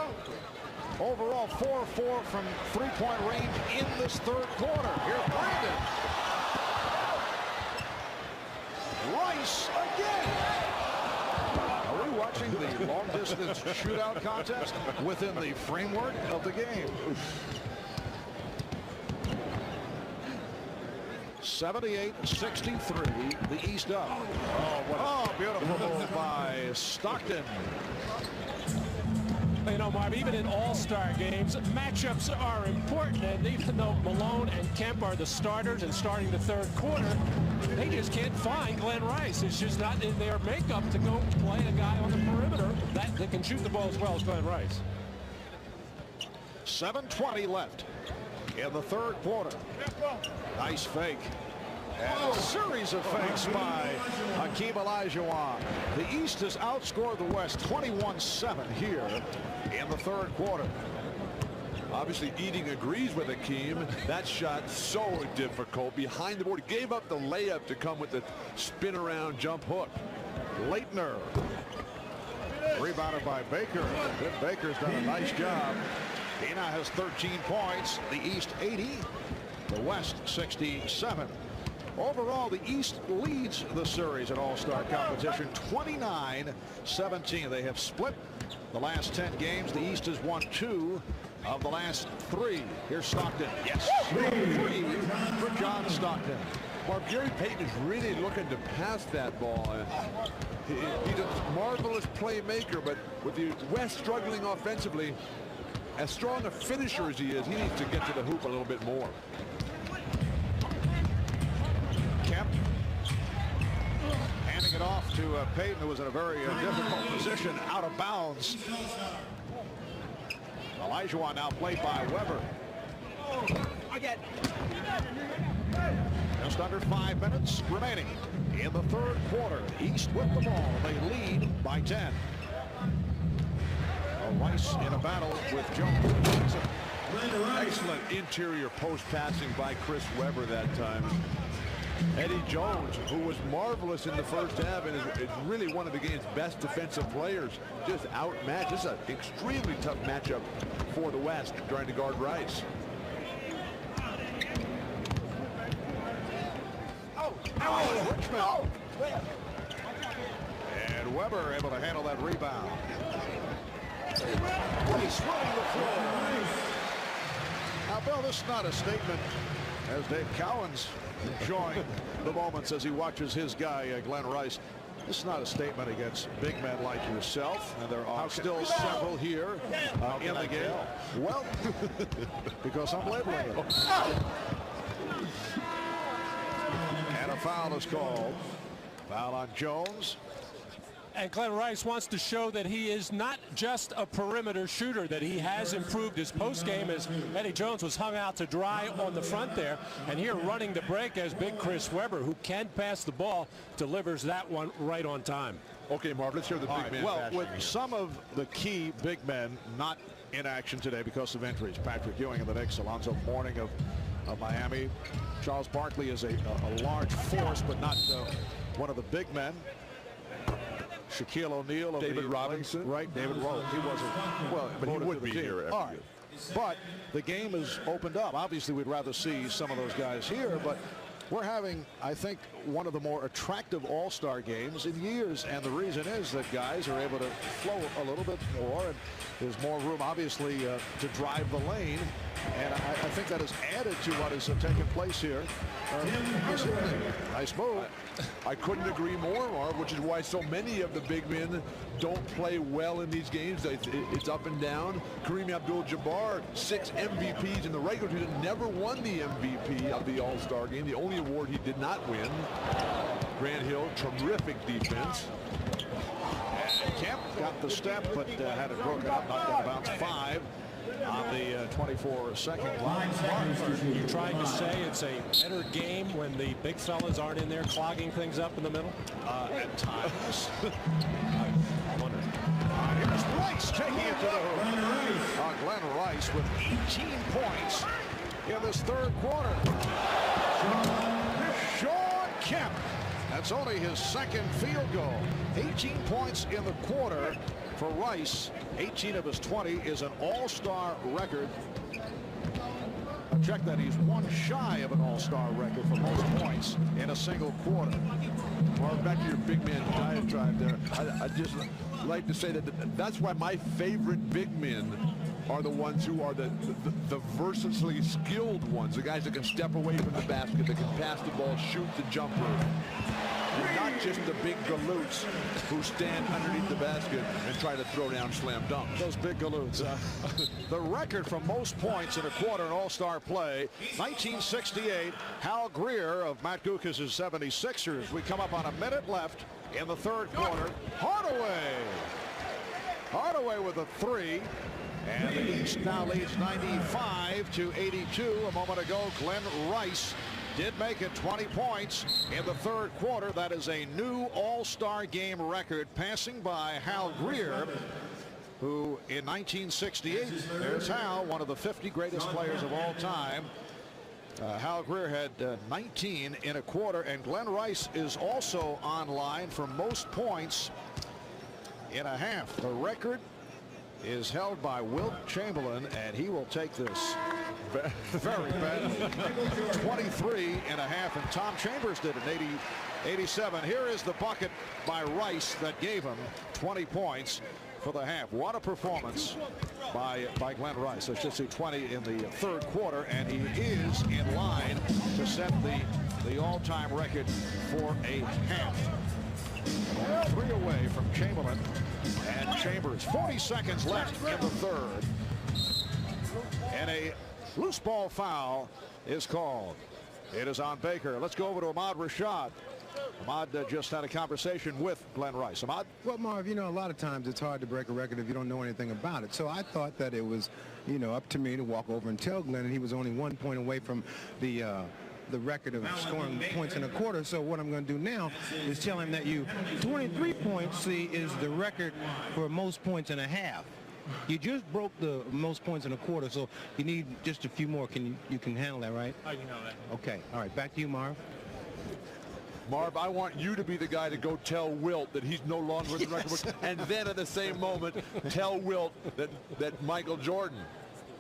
Overall, 4 of 4 from three-point range in this third quarter. Here's Brandon. Rice again. Are we watching the long-distance shootout contest within the framework of the game? 78-63, the East up. Oh, beautiful move by Stockton. You know, Marv, even in all-star games, matchups are important, and even though Malone and Kemp are the starters and starting the third quarter, they just can't find Glenn Rice. It's just not in their makeup to go play a guy on the perimeter that can shoot the ball as well as Glenn Rice. 7:20 left in the third quarter. Nice fake. And a series of fakes by Hakeem Olajuwon. The East has outscored the West 21-7 here in the third quarter. Obviously, Eating agrees with Hakeem. That shot so difficult behind the board. He gave up the layup to come with the spin around jump hook. Leitner. Rebounded by Baker. Good. Baker's done a nice job. He now has 13 points. The East 80. The West 67. Overall, the East leads the series at All-Star competition 29-17. They have split the last 10 games. The East has won 2 of the last 3. Here's Stockton. Yes. 3 for John Stockton. Mark, Gary Payton is really looking to pass that ball. He's a marvelous playmaker, but with the West struggling offensively, as strong a finisher as he is, he needs to get to the hoop a little bit more. Kemp handing it off to Payton, who was in a very difficult position, out of bounds. Olajuwon now played by Weber. Just under 5 minutes remaining in the third quarter. East with the ball. They lead by 10. Rice in a battle with Jones. Excellent interior post passing by Chris Weber that time. Eddie Jones, who was marvelous in the first half and is really one of the game's best defensive players, just outmatched. This is an extremely tough matchup for the West trying to guard Rice. And Weber able to handle that rebound. He's running the floor. Now, Bill, this is not a statement, as Dave Cowan's enjoying the moments as he watches his guy, Glenn Rice. This is not a statement against big men like yourself, and there are still several here in the game. Well, because I'm labeling it. And a foul is called. Foul on Jones. And Glenn Rice wants to show that he is not just a perimeter shooter, that he has improved his post game as Eddie Jones was hung out to dry on the front there. And here running the break as big Chris Weber, who can pass the ball, delivers that one right on time. Okay, Marv, let's hear the big man. Well, with some of the key big men not in action today because of injuries, Patrick Ewing of the Knicks, Alonzo Mourning of Miami. Charles Barkley is a large force, but not one of the big men. Shaquille O'Neal, David Robinson, right? David Robinson. He wasn't well, but he would be here. All right. But the game is opened up. Obviously, we'd rather see some of those guys here, but we're having, I think, one of the more attractive all-star games in years, and the reason is that guys are able to flow a little bit more, and there's more room, obviously, to drive the lane, and I think that has added to what has taken place here. Nice move. I couldn't agree more, Marv, which is why so many of the big men don't play well in these games. It's up and down. Kareem Abdul-Jabbar, 6 MVPs in the regular season, never won the MVP of the All-Star game. The only award he did not win. Grant Hill, terrific defense. And Kemp got the step, but had it broken up, knocked out of bounds. 5 on the 24-second line. You're trying to say it's a better game when the big fellas aren't in there clogging things up in the middle? At times. I wonder. Rice taking it to the hoop. Glenn Rice with 18 points in this third quarter. Sean Kemp. That's only his second field goal. 18 points in the quarter for Rice. 18 of his 20 is an all-star record. Check that, he's one shy of an all-star record for most points in a single quarter. Well, back to your big man diatribe there. I just like to say that that's why my favorite big men are the ones who are the versatily skilled ones, the guys that can step away from the basket, that can pass the ball, shoot the jumper. Not just the big galoots who stand underneath the basket and try to throw down slam dunks. Those big galoots. The record for most points in a quarter in all-star play, 1968, Hal Greer of Matt Gucas' 76ers. We come up on a minute left in the third quarter. Hardaway with a three. And the East now leads 95-82. A moment ago, Glenn Rice did make it 20 points in the third quarter. That is a new all-star game record, passing by Hal Greer, who in 1968, there's Hal, one of the 50 greatest players of all time. Hal Greer had 19 in a quarter, and Glenn Rice is also online for most points in a half. The record is held by Wilt Chamberlain, and he will take this very badly. 23 and a half, and Tom Chambers did it in 87. Here is the bucket by Rice that gave him 20 points for the half. What a performance by Glenn Rice. I should see 20 in the third quarter, and he is in line to set the all-time record for a half. 3 away from Chamberlain and Chambers. 40 seconds left in the third. And a loose ball foul is called. It is on Baker. Let's go over to Ahmad Rashad. Ahmad just had a conversation with Glenn Rice. Ahmad? Well, Marv, you know, a lot of times it's hard to break a record if you don't know anything about it. So I thought that it was, you know, up to me to walk over and tell Glenn that he was only 1 point away from the record of scoring points in a quarter. So what I'm going to do now is tell him that 23 points, see, is the record for most points in a half. You just broke the most points in a quarter, so you need just a few more. You can handle that, right? I can handle that. Okay. All right. Back to you, Marv. Marv, I want you to be the guy to go tell Wilt that he's no longer in the record book, and then at the same moment tell Wilt that Michael Jordan,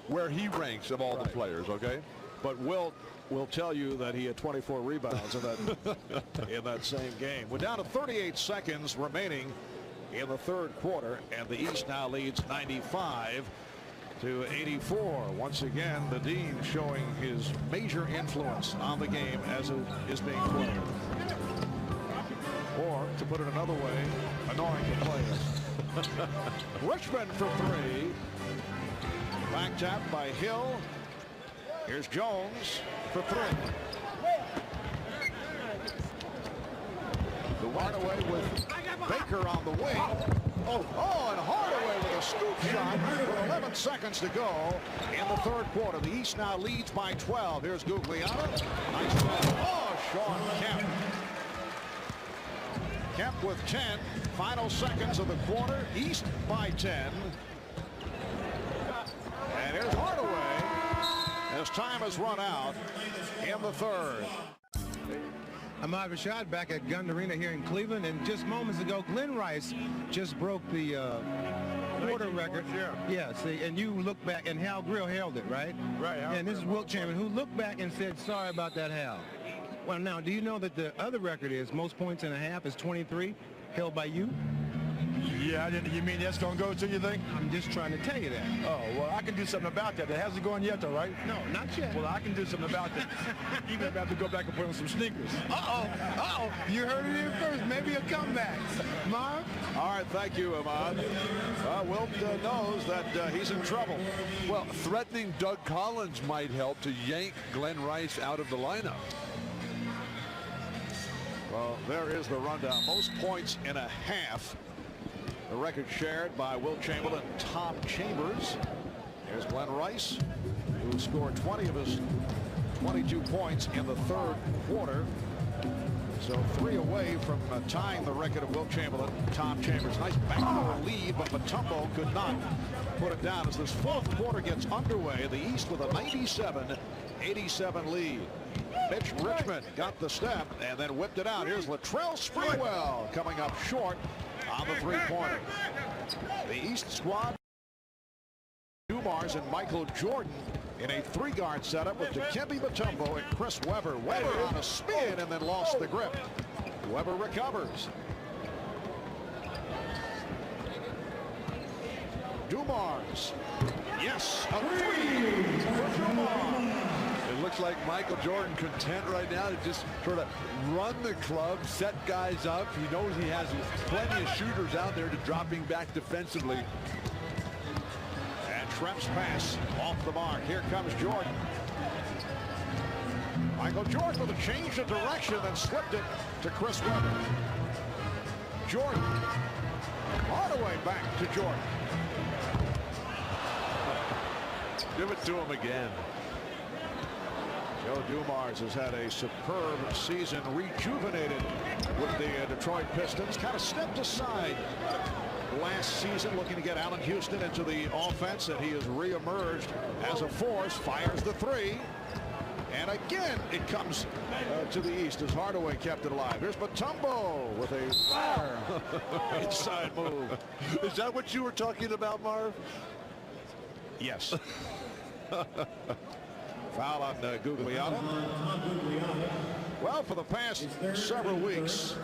where he ranks of all the players, okay? But Wilt will tell you that he had 24 rebounds in that same game. We're down to 38 seconds remaining in the third quarter, and the East now leads 95-84. Once again, the Dean showing his major influence on the game as it is being played. Or, to put it another way, annoying to play it. Richmond for three. Back tap by Hill. Here's Jones for three. The Hardaway with Baker on the wing. And Hardaway with a scoop shot with 11 seconds to go in the third quarter. The East now leads by 12. Here's Guglielmo. Nice pass. Sean Kemp. Kemp with 10. Final seconds of the quarter. East by 10. And here's Hardaway as time has run out in the third. Ahmad Rashad back at Gund Arena here in Cleveland, and just moments ago, Glenn Rice just broke the quarter record. Yeah, see, and you look back, and Hal Greer held it, right? Right. And this is Wilt Chamberlain, who looked back and said, sorry about that, Hal. Well, now, do you know that the other record is most points in a half is 23, held by you? Yeah, you mean that's going to go to, you think? I'm just trying to tell you that. Oh, well, I can do something about that. It hasn't gone yet, though, right? No, not yet. Well, I can do something about that. Even if I have to go back and put on some sneakers. You heard it here first. Maybe a comeback. Marv? All right, thank you, Ahmad. Wilt knows that he's in trouble. Well, threatening Doug Collins might help to yank Glenn Rice out of the lineup. Well, there is the rundown. Most points in a half. The record shared by Wilt Chamberlain and Tom Chambers. There's Glenn Rice, who scored 20 of his 22 points in the third quarter. So 3 away from tying the record of Wilt Chamberlain. Tom Chambers, nice backdoor lead, but Mutombo could not put it down as this fourth quarter gets underway. The East with a 97-87 lead. Mitch Richmond got the step and then whipped it out. Here's Latrell Sprewell coming up short on the three-pointer. The East squad, Dumars and Michael Jordan in a three-guard setup with Dikembe Mutombo and Chris Webber. Webber on a spin and then lost the grip. Webber recovers. Dumars. Yes, a three for Dumars. It looks like Michael Jordan content right now to just sort of run the club, set guys up. He knows he has plenty of shooters out there to dropping back defensively. And Tremp's pass off the mark. Here comes Jordan. Michael Jordan with a change of direction, then slipped it to Chris Webber. Jordan. Hardaway back to Jordan. Give it to him again. Joe Dumars has had a superb season, rejuvenated with the Detroit Pistons. Kind of stepped aside last season, looking to get Allen Houston into the offense, and he has reemerged as a force. Fires the three, and again it comes to the East as Hardaway kept it alive. Here's Mutombo with a fire inside move. Is that what you were talking about, Marv? Yes. Foul on Gugliotta. Well, for the past several weeks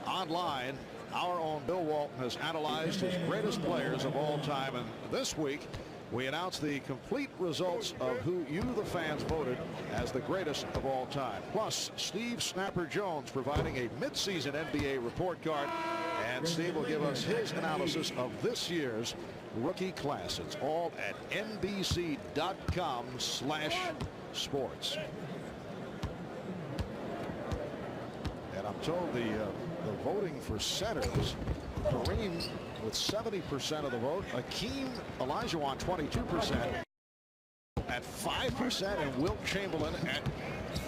online, our own Bill Walton has analyzed his greatest players of all time, and this week we announced the complete results of who you, the fans, voted as the greatest of all time. Plus, Steve Snapper Jones providing a midseason NBA report card, and Steve will give us his analysis of this year's rookie class. It's all at NBC.com/sports. And I'm told the voting for centers, Kareem with 70% of the vote, Akeem Olajuwon 22% at 5%, and Wilt Chamberlain at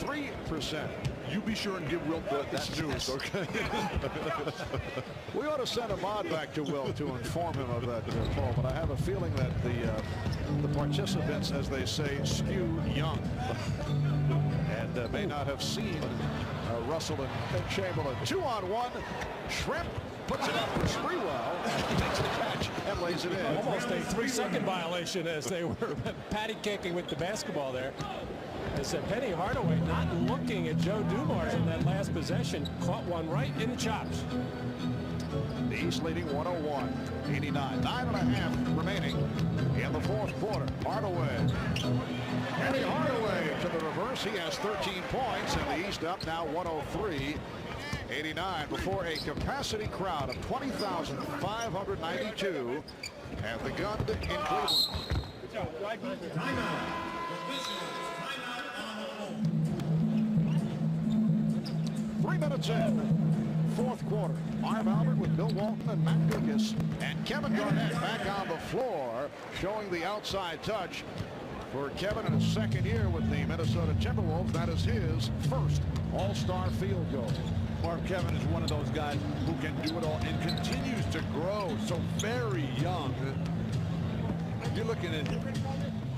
3%. You be sure and give Wilt that news, okay? We ought to send a mod back to Wilt to inform him of that poll, but I have a feeling that the participants, as they say, skew young and may not have seen Russell and Chamberlain. 2-on-1. Shrimp puts it up for Sprewell, takes the catch and lays it in. Almost a 3-second violation as they were patty caking with the basketball there. As Penny Hardaway, not looking at Joe Dumars in that last possession, caught one right in the chops. The East leading 101-89. 9.5 remaining in the fourth quarter. Hardaway. Penny Hardaway to the reverse. He has 13 points, and the East up now 103-89 before a capacity crowd of 20,592 at the Gun in Cleveland. 3 minutes in, fourth quarter. Marv Albert with Bill Walton and Matt Dukas, and Kevin Garnett back on the floor, showing the outside touch for Kevin in his second year with the Minnesota Timberwolves. That is his first All-Star field goal. Marv, Kevin is one of those guys who can do it all and continues to grow, so very young. You're looking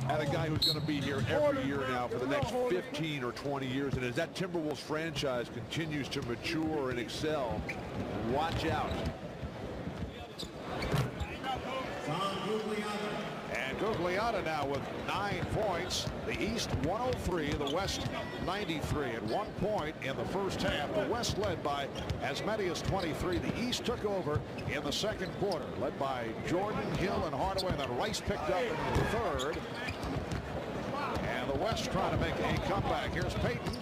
at a guy who's going to be here every year now for the next 15 or 20 years. And as that Timberwolves franchise continues to mature and excel, watch out. And Gugliotta now with 9 points. The East 103, the West 93. At 1 point in the first half, the West led by as many as 23. The East took over in the second quarter, led by Jordan, Hill, and Hardaway, and then Rice picked up in the third. And the West trying to make a comeback. Here's Payton.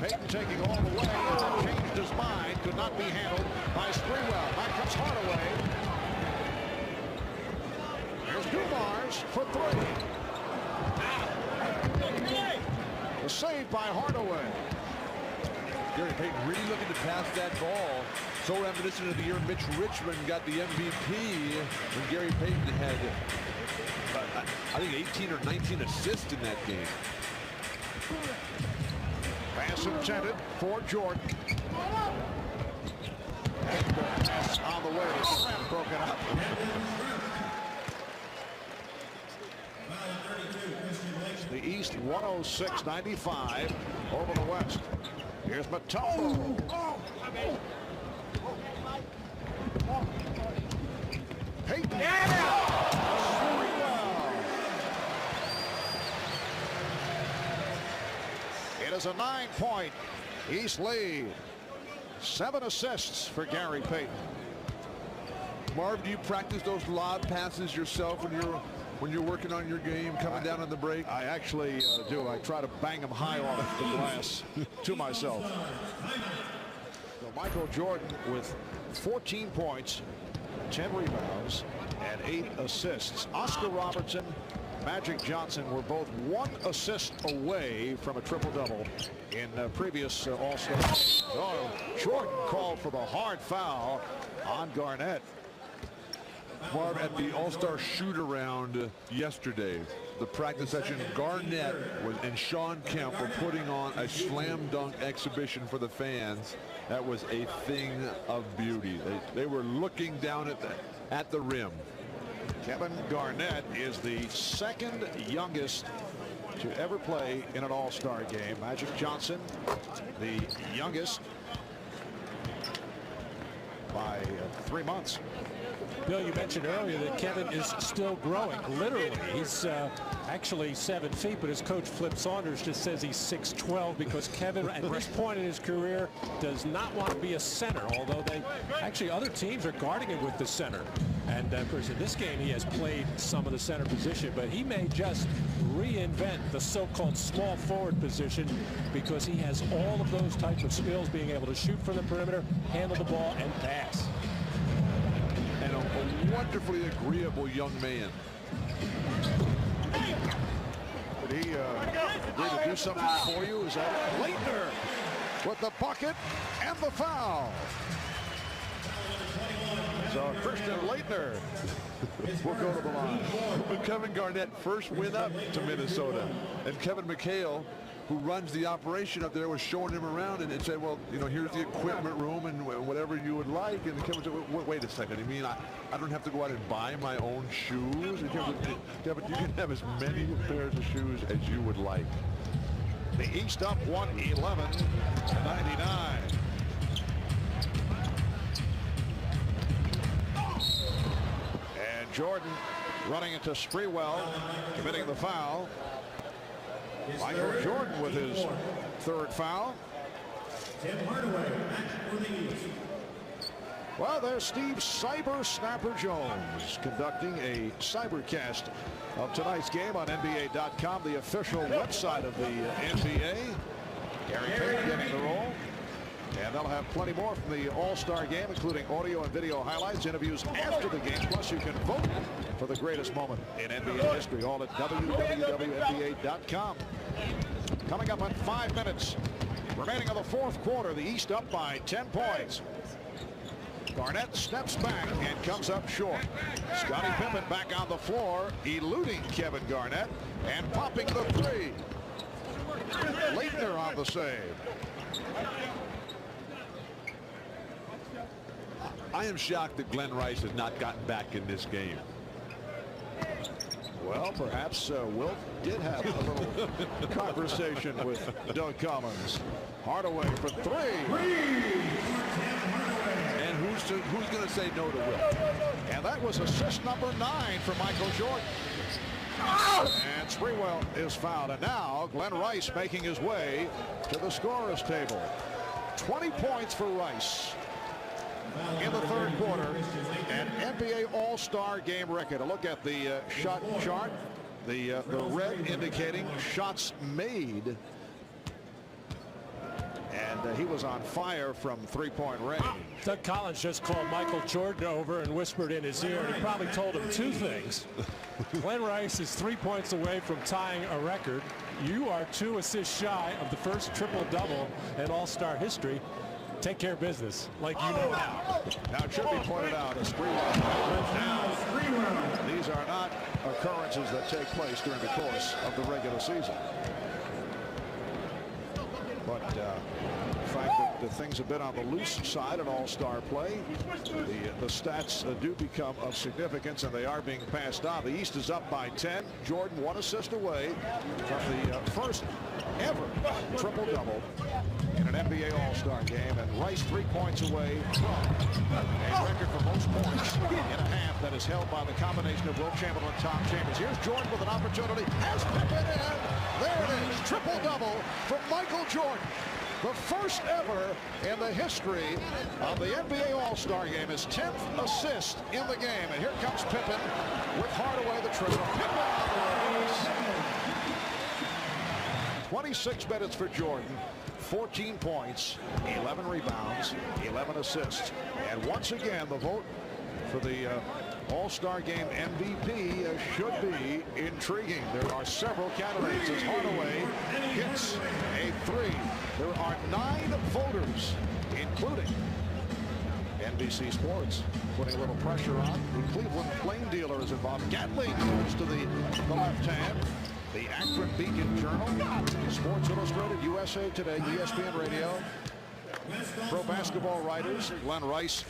Payton taking all the way, and then changed his mind. Could not be handled by Sprewell. Back comes Hardaway. Here's Dumars for 3. The save by Hardaway. Gary Payton really looking to pass that ball. So reminiscent of the year Mitch Richmond got the MVP when Gary Payton had, I think, 18 or 19 assists in that game. Pass intended for Jordan. And on the way to slam broken up. The East 106-95 over the West. Here's Matumbo. Peyton. It is a 9-point East lead. 7 assists for Gary Payton. Marv, do you practice those lob passes yourself when you're working on your game, coming down on the break? I actually do. I try to bang them high off the glass to myself. So Michael Jordan with 14 points, 10 rebounds, and 8 assists. Oscar Robertson, Magic Johnson were both 1 assist away from a triple-double in previous All-Star. Oh, Jordan called for the hard foul on Garnett. Marv, at the All-Star shoot-around yesterday, the practice session, Garnett and Sean Kemp were putting on a slam dunk exhibition for the fans. That was a thing of beauty. They were looking down at the rim. Kevin Garnett is the second youngest to ever play in an All-Star game. Magic Johnson, the youngest by 3 months. Bill, you mentioned earlier that Kevin is still growing. Literally, he's actually 7 feet, but his coach Flip Saunders just says he's 6'12" because Kevin, at this point in his career, does not want to be a center, although other teams are guarding him with the center. And of course, in this game, he has played some of the center position, but he may just reinvent the so-called small forward position because he has all of those types of skills, being able to shoot from the perimeter, handle the ball, and pass. And a wonderfully agreeable young man. Did he agree to do something for you? Is that Leitner with the bucket and the foul? So Christian Leitner will go to the line. When Kevin Garnett first went up to Minnesota, and Kevin McHale, who runs the operation up there, was showing him around and said, well, you know, here's the equipment room and whatever you would like. And Kevin said, wait a second. I mean, I don't have to go out and buy my own shoes. And Kevin, you can have as many pairs of shoes as you would like. The East up 111-99. And Jordan running into Sprewell, committing the foul. Michael Jordan with his 3rd foul. Well, there's Steve Cyber Snapper Jones conducting a cybercast of tonight's game on NBA.com, the official website of the NBA. Gary Payton getting the roll. And they'll have plenty more from the All-Star game, including audio and video highlights, interviews after the game. Plus, you can vote for the greatest moment in NBA history, all at www.nba.com. Coming up in 5 minutes, remaining of the 4th quarter, the East up by 10 points. Garnett steps back and comes up short. Scottie Pippen back on the floor, eluding Kevin Garnett and popping the 3. Leitner on the save. I am shocked that Glenn Rice has not gotten back in this game. Well, perhaps Wilt did have a little conversation with Doug Collins. Hardaway for 3. And who's going to say no to Wilt? And that was assist number 9 for Michael Jordan. And Sprewell is fouled. And now Glenn Rice making his way to the scorer's table. 20 points for Rice in the 3rd quarter, an NBA All-Star game record. A look at the shot chart, the red indicating shots made, and he was on fire from 3-point range. Doug Collins just called Michael Jordan over and whispered in his ear, and he probably told him 2 things. Glenn Rice is 3 points away from tying a record. You are 2 assists shy of the first triple-double in All-Star history. Take care of business, like you know now. Now it should be pointed out as these are not occurrences that take place during the course of the regular season. But fact that the things have been on the loose side in all-star play. The stats do become of significance, and they are being passed on. The East is up by 10. Jordan 1 assist away from the first ever triple-double in an NBA All-Star game, and Rice 3 points away from a record for most points in a half that is held by the combination of Will Chamberlain and Tom Chambers. Here's Jordan with an opportunity. Has Pippen in. There it is. Triple-double from Michael Jordan. The first ever in the history of the NBA All-Star game. His 10th assist in the game. And here comes Pippen with Hardaway the triple. Pippen on the race. 26 minutes for Jordan. 14 points, 11 rebounds, 11 assists. And once again, the vote for the All-Star Game MVP should be intriguing. There are several candidates as Hardaway hits a 3. There are 9 voters, including NBC Sports, putting a little pressure on. The Cleveland Plain Dealer is involved. Gatling goes to the left hand. The Akron Beacon Journal, Sports Illustrated, USA Today, ESPN Radio, pro basketball writers. Glenn Rice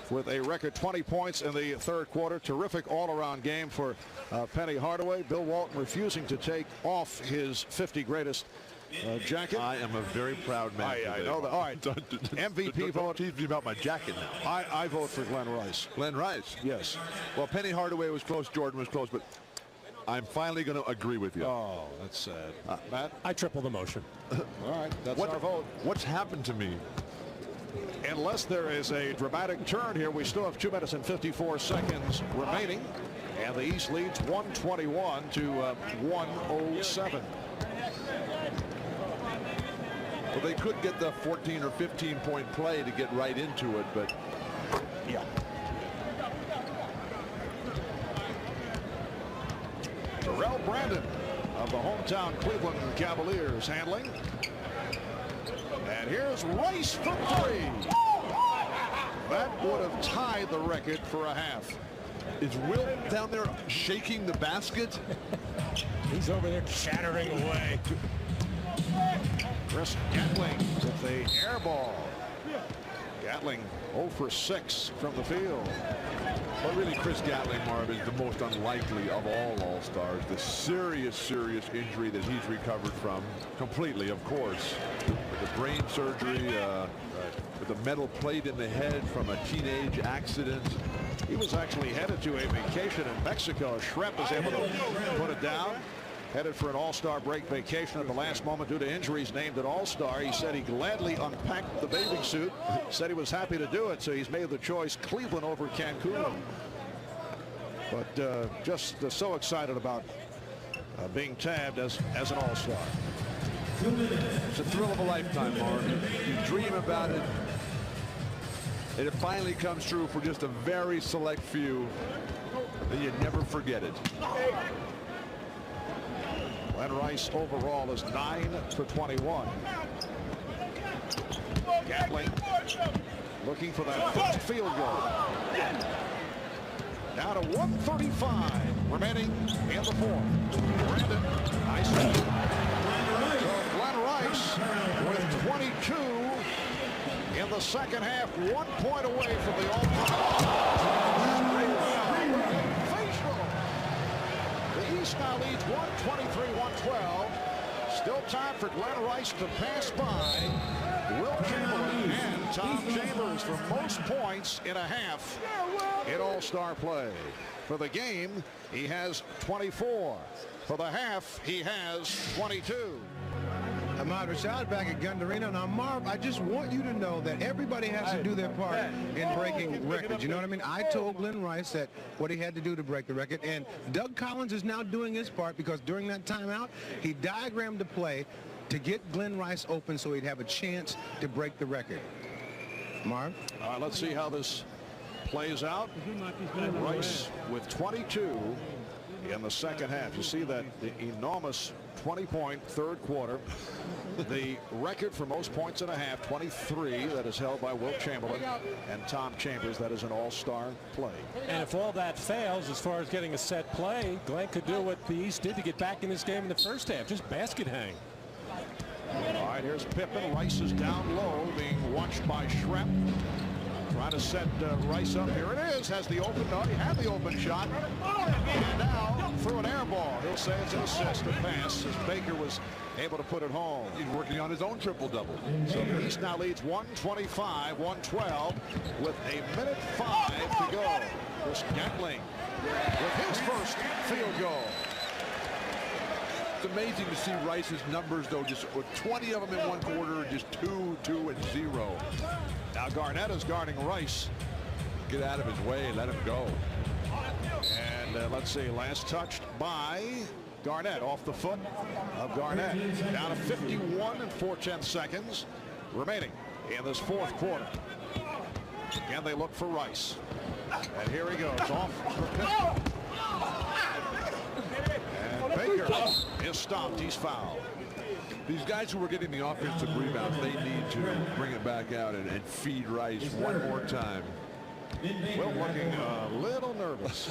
with a record 20 points in the third quarter. Terrific all-around game for Penny Hardaway. Bill Walton refusing to take off his 50 greatest jacket. I am a very proud man. I know that. All right, MVP vote. Tease me about my jacket now. I vote for Glenn Rice. Glenn Rice? Yes. Well, Penny Hardaway was close. Jordan was close, but I'm finally going to agree with you. Oh, that's sad. Matt? I triple the motion. All right, that's our vote. What's happened to me? Unless there is a dramatic turn here, we still have 2 minutes and 54 seconds remaining. And the East leads 121 to 107. Well, they could get the 14 or 15 point play to get right into it, but yeah. Terrell Brandon of the hometown Cleveland Cavaliers handling. And here's Rice for 3. That would have tied the record for a half. Is Will down there shaking the basket? He's over there chattering away. Chris Gatling with the air ball. Gatling 0 for 6 from the field. But really, Chris Gatling, Marv, is the most unlikely of all All-Stars. The serious injury that he's recovered from, completely, of course, with the brain surgery, with a metal plate in the head from a teenage accident. He was actually headed to a vacation in Mexico. Schrep was able to put it down. Headed for an All-Star break vacation at the last moment due to injuries, named an All-Star. He said he gladly unpacked the bathing suit, said he was happy to do it, so he's made the choice Cleveland over Cancun. But just so excited about being tabbed as an All-Star. It's a thrill of a lifetime, Marv. You dream about it, and it finally comes true for just a very select few, and you never forget it. Glenn Rice overall is 9 for 21. Gatling looking for that first field goal. Down to 1:35 remaining in the fourth. Brandon, nice. So Glenn Rice with 22 in the second half, 1 point away from the all-time. The East now leads 123-112. Still time for Glenn Rice to pass by Will Chamberlain and Tom Chambers for most points in a half in All-Star play. For the game, he has 24. For the half, he has 22. Ahmad Rashad back at Gund Arena. Now, Marv, I just want you to know that everybody has to do their part in breaking records. You know what I mean? I told Glenn Rice that what he had to do to break the record, and Doug Collins is now doing his part because during that timeout, he diagrammed the play to get Glenn Rice open so he'd have a chance to break the record. Marv? Let's see how this plays out. Rice with 22 in the second half. You see that the enormous 20-point third quarter. The record for most points in a half, 23, that is held by Will Chamberlain and Tom Chambers. That is an all-star play. And if all that fails, as far as getting a set play, Glenn could do what the East did to get back in this game in the first half, just basket hang. All right, here's Pippen. Rice is down low, being watched by Shrep. Trying to set Rice up. Here it is. Has the open. No, he had the open shot. And now through an air ball. He'll say it's an assist, a pass, as Baker was able to put it home. He's working on his own triple-double. So the East now leads 125-112 with 1:05 to go. Chris Gatling with his first field goal. It's amazing to see Rice's numbers, though, just with 20 of them in one quarter, just 2, 2, and 0. Now Garnett is guarding Rice. Get out of his way, let him go. And let's see, last touched by Garnett off the foot of Garnett. Down to 51 and 4/10 seconds remaining in this fourth quarter. Again, they look for Rice. And here he goes off for Pippen. And Baker is stopped. He's fouled. These guys who were getting the offensive rebounds, they need to bring it back out and feed Rice one more time. Will looking a little nervous.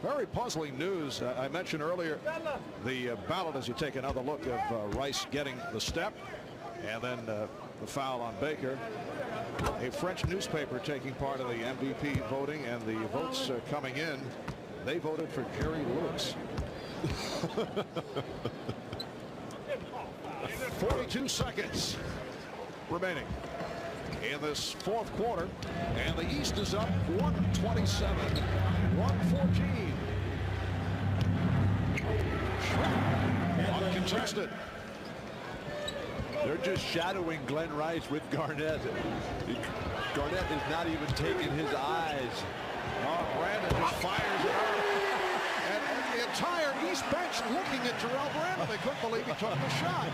Very puzzling news. I mentioned earlier the ballot as you take another look of Rice getting the step and then the foul on Baker. A French newspaper taking part in the MVP voting, and the votes coming in, they voted for Jerry Lewis. 42 seconds remaining in this fourth quarter, and the East is up 127-114. Uncontested. They're just shadowing Glenn Rice with Garnett. Garnett is not even taking his eyes. Oh, Brandon just fires it up. And the entire East bench looking at Terrell Brandon. They couldn't believe he took the shot.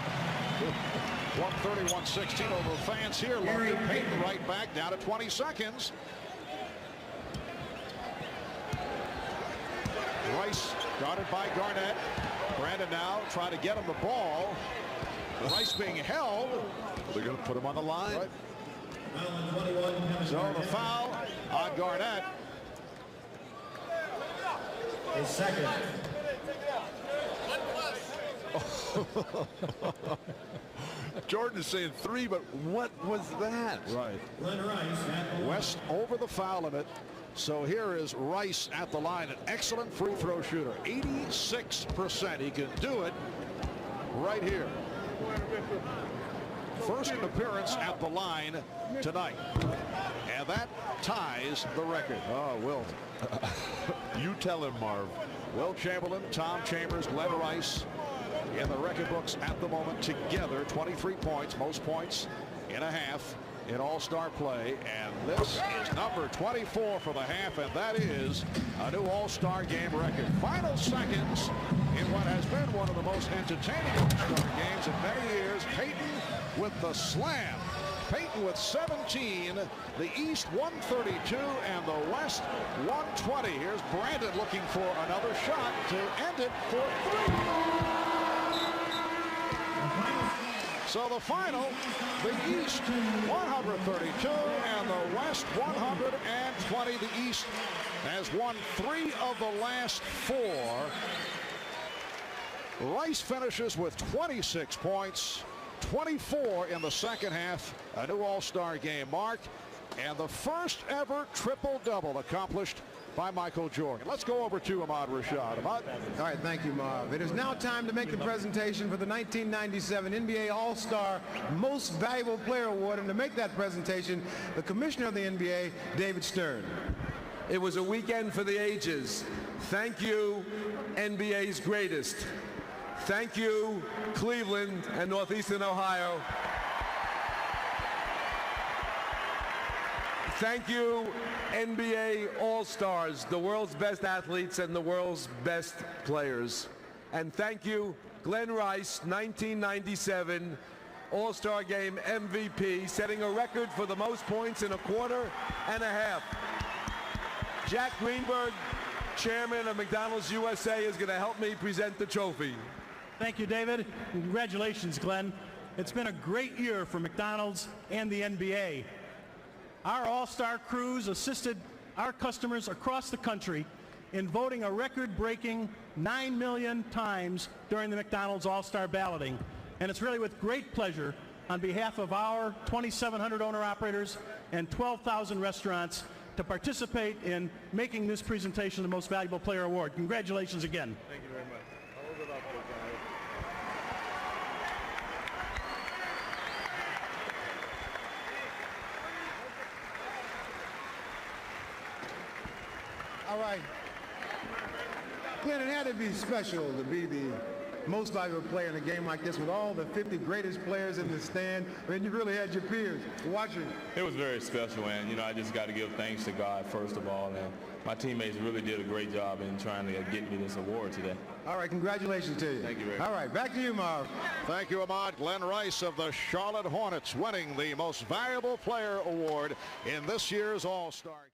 130-116 over the fans here. London Payton right back down to 20 seconds. Rice guarded by Garnett. Brandon now trying to get him the ball. Rice being held. They're going to put him on the line. Right. So the foul on Garnett. His second. Jordan is saying 3, but what was that? Right. Glenn Rice. West over the foul limit. So here is Rice at the line, an excellent free throw shooter. 86%. He can do it right here. First appearance at the line tonight. And that ties the record. Oh, Will. You tell him, Marv. Will Chamberlain, Tom Chambers, Glenn Rice in the record books at the moment together. 23 points, most points in a half in all-star play. And this is number 24 for the half, and that is a new all-star game record. Final seconds in what has been one of the most entertaining all-star games in many years. Payton with the slam. Payton with 17, the East 132 and the West 120. Here's Brandon looking for another shot to end it for 3. So the final, the East 132 and the West 120. The East has won 3 of the last 4. Rice finishes with 26 points. 24 in the second half, a new all-star game mark, and the first ever triple-double accomplished by Michael Jordan. Let's go over to Ahmad Rashad. Ahmad. All right, thank you, Marv. It is now time to make the presentation for the 1997 NBA All-Star Most Valuable Player Award, and to make that presentation, the Commissioner of the NBA, David Stern. It was a weekend for the ages. Thank you, NBA's greatest. Thank you, Cleveland and Northeastern Ohio. Thank you, NBA All-Stars, the world's best athletes and the world's best players. And thank you, Glenn Rice, 1997 All-Star Game MVP, setting a record for the most points in a quarter and a half. Jack Greenberg, chairman of McDonald's USA, is going to help me present the trophy. Thank you, David. Congratulations, Glenn. It's been a great year for McDonald's and the NBA. Our all-star crews assisted our customers across the country in voting a record-breaking 9 million times during the McDonald's All-Star balloting. And it's really with great pleasure on behalf of our 2,700 owner-operators and 12,000 restaurants to participate in making this presentation the Most Valuable Player Award. Congratulations again. Thank you very much. Hold it up there, guys. All right. Glenn, it had to be special to be the most valuable player in a game like this with all the 50 greatest players in the stand. I mean, you really had your peers watching. It was very special, and, you know, I just got to give thanks to God, first of all, and my teammates really did a great job in trying to get me this award today. All right, congratulations to you. Thank you very much. All right, back to you, Marv. Thank you, Ahmad. Glenn Rice of the Charlotte Hornets winning the Most Valuable Player Award in this year's All-Star.